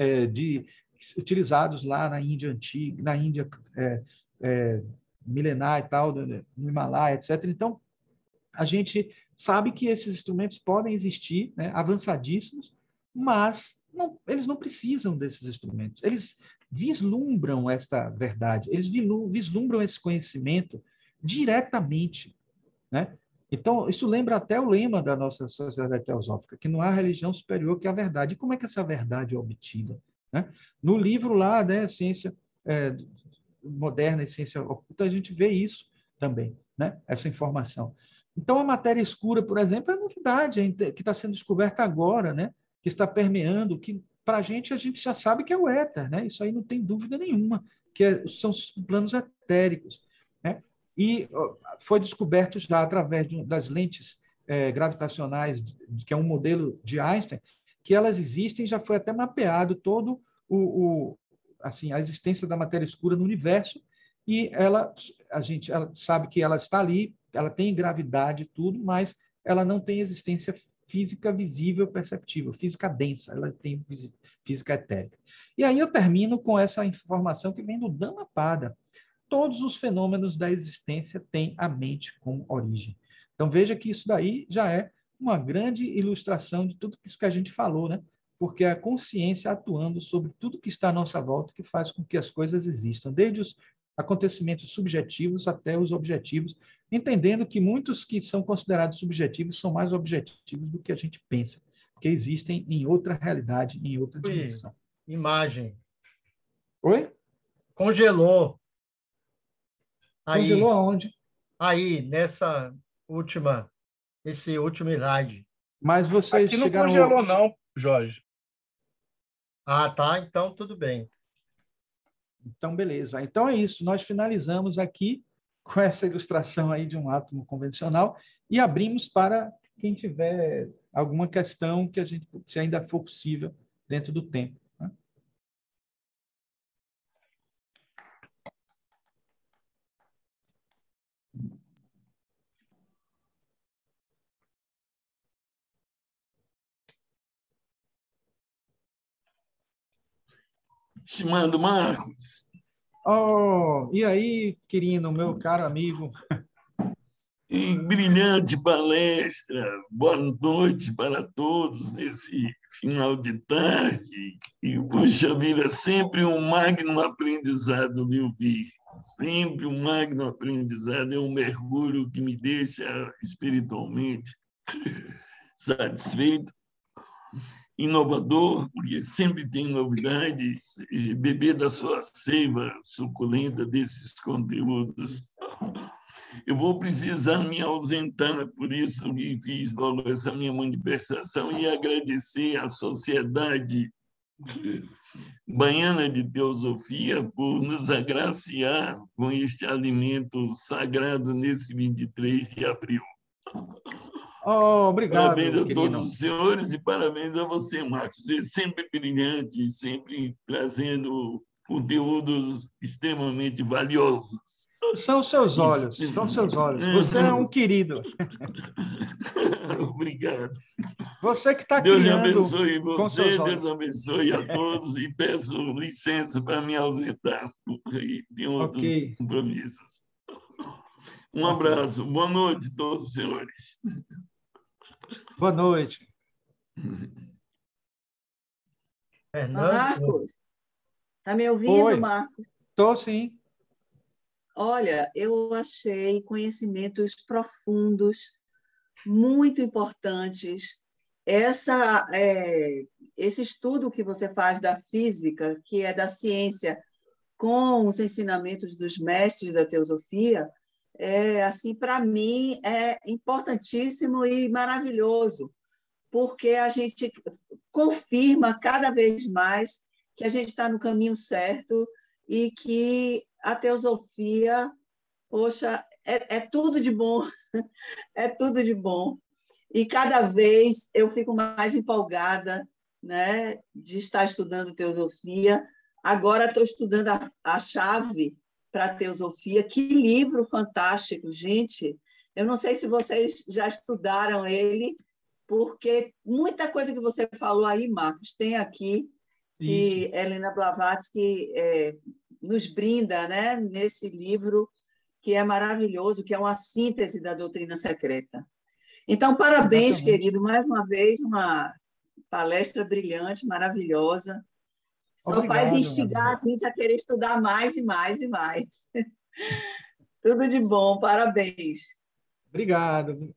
utilizados lá na Índia antiga, na Índia milenar e tal, no Himalaia, etc. Então, a gente sabe que esses instrumentos podem existir, né, avançadíssimos, mas eles não precisam desses instrumentos. Eles vislumbram esta verdade, eles vislumbram esse conhecimento diretamente, né? Então, isso lembra até o lema da nossa sociedade teosófica, que não há religião superior que a verdade. E como é que essa verdade é obtida? Né? No livro lá, né, Ciência Moderna e Ciência Oculta, a gente vê isso também, né? Essa informação. Então, a matéria escura, por exemplo, é novidade, que está sendo descoberta agora, né? Que está permeando, que para a gente já sabe que é o éter, né? Isso aí não tem dúvida nenhuma, são planos etéricos, né? E foi descoberto já através das lentes gravitacionais, que é um modelo de Einstein, que elas existem, já foi até mapeado todo assim, a existência da matéria escura no universo, e ela sabe que ela está ali, ela tem gravidade e tudo, mas ela não tem existência física visível, perceptível, física densa, ela tem física etérica. E aí eu termino com essa informação que vem do Dhammapada. Todos os fenômenos da existência têm a mente como origem. Então, veja que isso daí já é uma grande ilustração de tudo isso que a gente falou, né? Porque é a consciência atuando sobre tudo que está à nossa volta que faz com que as coisas existam, desde os acontecimentos subjetivos até os objetivos, entendendo que muitos que são considerados subjetivos são mais objetivos do que a gente pensa, porque existem em outra realidade, em outra dimensão. Imagem. Oi? Congelou. Congelou aonde? Aí, esse último slide. Mas vocês Aqui não chegaram... congelou, não, Jorge. Ah, tá. Então, tudo bem. Então, beleza. Então é isso. Nós finalizamos aqui com essa ilustração aí de um átomo convencional e abrimos para quem tiver alguma questão que a gente, se ainda for possível, dentro do tempo. Né? Estimado Marcos. Oh, e aí, querido, meu caro amigo? E brilhante palestra. Boa noite para todos nesse final de tarde. E, puxa vida, sempre um magno aprendizado de ouvir. Sempre um magno aprendizado. É um mergulho que me deixa espiritualmente satisfeito, inovador, porque sempre tem novidades, e beber da sua seiva suculenta desses conteúdos. Eu vou precisar me ausentar, por isso que fiz logo essa minha manifestação e agradecer à Sociedade Baiana de Teosofia por nos agraciar com este alimento sagrado nesse 23 de abril. Oh, obrigado, parabéns a querido. todos os senhores e parabéns a você, Marcos. Você é sempre brilhante, sempre trazendo conteúdos extremamente valiosos. São seus olhos, são seus olhos. Você é um querido. Obrigado. Você que está Deus criando abençoe com você, seus olhos. Deus abençoe a todos e peço licença para me ausentar, porque tem outros compromissos. Um abraço, boa noite a todos os senhores. Boa noite. Marcos, está me ouvindo, Oi. Marcos? Estou sim. Olha, eu achei conhecimentos profundos, muito importantes. Esse estudo que você faz da física, que é da ciência, com os ensinamentos dos mestres da teosofia, assim, para mim, é importantíssimo e maravilhoso, porque a gente confirma cada vez mais que a gente está no caminho certo e que a teosofia, poxa, é tudo de bom, é tudo de bom. E cada vez eu fico mais empolgada, né, de estar estudando teosofia. Agora estou estudando a chave para a teosofia. Que livro fantástico, gente! Eu não sei se vocês já estudaram ele, porque muita coisa que você falou aí, Marcos, tem aqui que Isso. Helena Blavatsky nos brinda, né, nesse livro, que é maravilhoso, que é uma síntese da doutrina secreta. Então, parabéns, Exatamente. querido, mais uma vez, uma palestra brilhante, maravilhosa. Só faz Obrigado, instigar Maria. a gente a querer estudar mais e mais e mais. Tudo de bom, parabéns. Obrigado.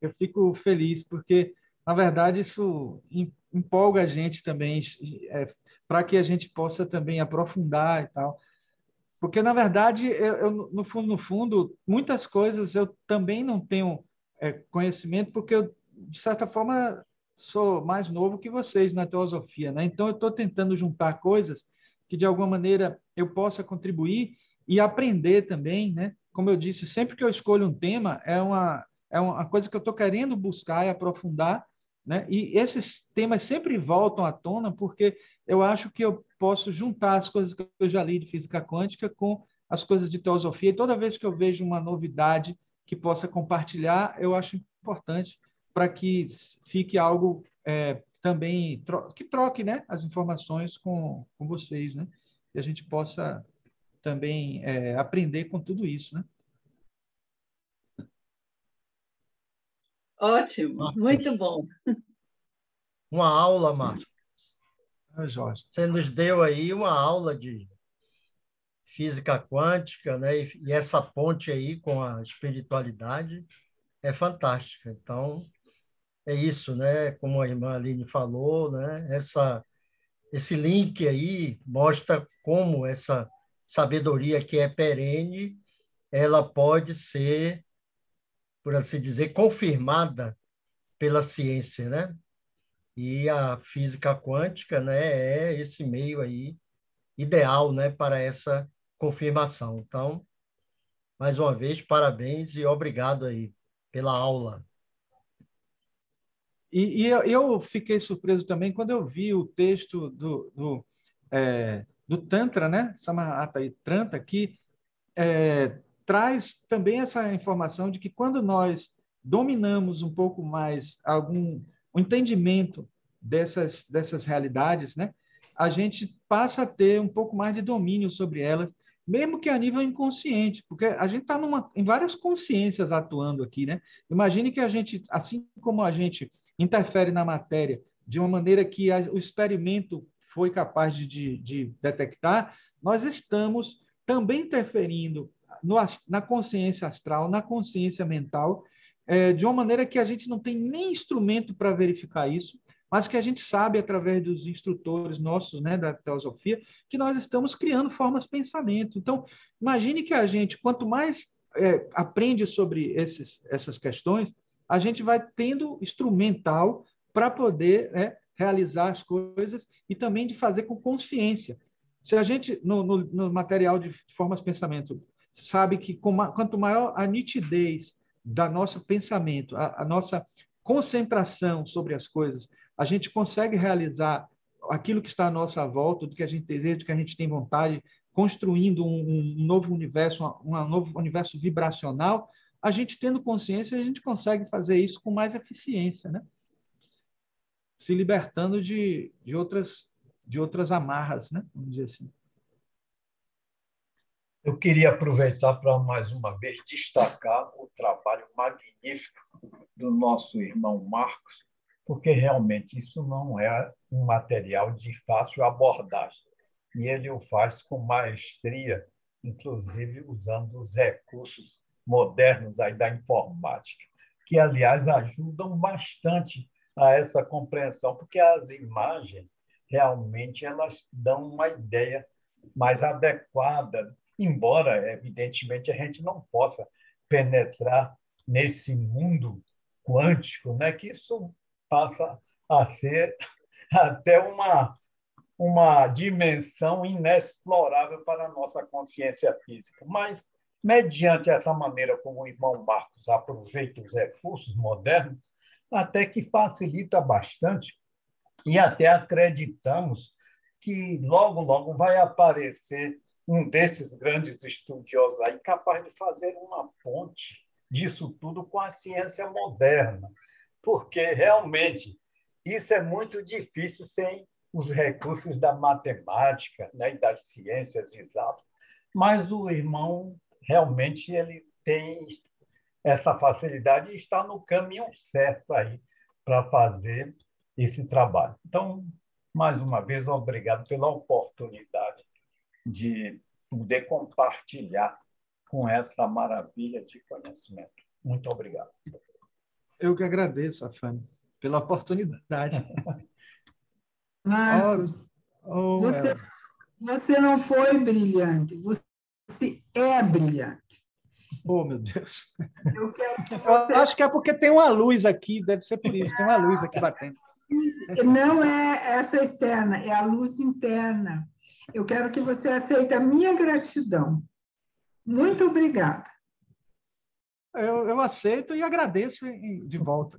Eu fico feliz porque, na verdade, isso empolga a gente também, para que a gente possa também aprofundar e tal. Porque, na verdade, no fundo, muitas coisas eu também não tenho conhecimento, porque eu, de certa forma, sou mais novo que vocês na teosofia, né? Então, eu estou tentando juntar coisas que, de alguma maneira, eu possa contribuir e aprender também, né? Como eu disse, sempre que eu escolho um tema, é uma coisa que eu estou querendo buscar e aprofundar, né? E esses temas sempre voltam à tona, porque eu acho que eu posso juntar as coisas que eu já li de física quântica com as coisas de teosofia. E toda vez que eu vejo uma novidade que possa compartilhar, eu acho importante para que fique algo também que troque, né, as informações com vocês, né? E a gente possa também aprender com tudo isso, né? Ótimo, Marcos, muito bom. uma aula, Marcos. Jorge. Você nos deu aí uma aula de física quântica, né? E essa ponte aí com a espiritualidade é fantástica. Então, é isso, né? Como a irmã Aline falou, né? Esse link aí mostra como essa sabedoria que é perene, ela pode ser, por assim dizer, confirmada pela ciência, né? E a física quântica, né, é esse meio aí ideal, né, para essa confirmação. Então, mais uma vez, parabéns e obrigado aí pela aula. E eu fiquei surpreso também quando eu vi o texto do Tantra, né? Samahata e Tantra, que traz também essa informação de que quando nós dominamos um pouco mais o entendimento dessas realidades, né? A gente passa a ter um pouco mais de domínio sobre elas, mesmo que a nível inconsciente, porque a gente está em várias consciências atuando aqui, né? Imagine que a gente, assim como a gente interfere na matéria de uma maneira que o experimento foi capaz de detectar, nós estamos também interferindo na consciência astral, na consciência mental, de uma maneira que a gente não tem nem instrumento para verificar isso, mas que a gente sabe, através dos instrutores nossos, né, da teosofia, que nós estamos criando formas de pensamento. Então, imagine que a gente, quanto mais aprende sobre essas questões, a gente vai tendo instrumental para poder realizar as coisas e também de fazer com consciência. Se a gente, no material de formas de pensamento, sabe que quanto maior a nitidez da nosso pensamento, a nossa concentração sobre as coisas, a gente consegue realizar aquilo que está à nossa volta, do que a gente deseja, do que a gente tem vontade, construindo um novo universo, um novo universo vibracional. A gente tendo consciência, a gente consegue fazer isso com mais eficiência, né? Se libertando de outras amarras, né? Vamos dizer assim. Eu queria aproveitar para, mais uma vez, destacar o trabalho magnífico do nosso irmão Marcos, porque realmente isso não é um material de fácil abordagem. E ele o faz com maestria, inclusive usando os recursos modernos aí da informática, que, aliás, ajudam bastante a essa compreensão, porque as imagens realmente elas dão uma ideia mais adequada, embora, evidentemente, a gente não possa penetrar nesse mundo quântico, né, que isso passa a ser até uma dimensão inexplorável para a nossa consciência física. Mas, mediante essa maneira como o irmão Marcos aproveita os recursos modernos, até que facilita bastante, e até acreditamos que logo, logo vai aparecer um desses grandes estudiosos aí capaz de fazer uma ponte disso tudo com a ciência moderna, porque realmente isso é muito difícil sem os recursos da matemática, né, e das ciências exatas. Mas o irmão realmente ele tem essa facilidade e está no caminho certo aí para fazer esse trabalho. Então, mais uma vez, obrigado pela oportunidade de poder compartilhar com essa maravilha de conhecimento. Muito obrigado. Eu que agradeço, Afane, pela oportunidade. Marcos, você não foi brilhante, você é brilhante. Oh, meu Deus. Eu quero que você... Eu acho que é porque tem uma luz aqui, deve ser por isso, tem uma luz aqui batendo. Não é essa externa, é a luz interna. Eu quero que você aceite a minha gratidão. Muito obrigada. Eu aceito e agradeço de volta.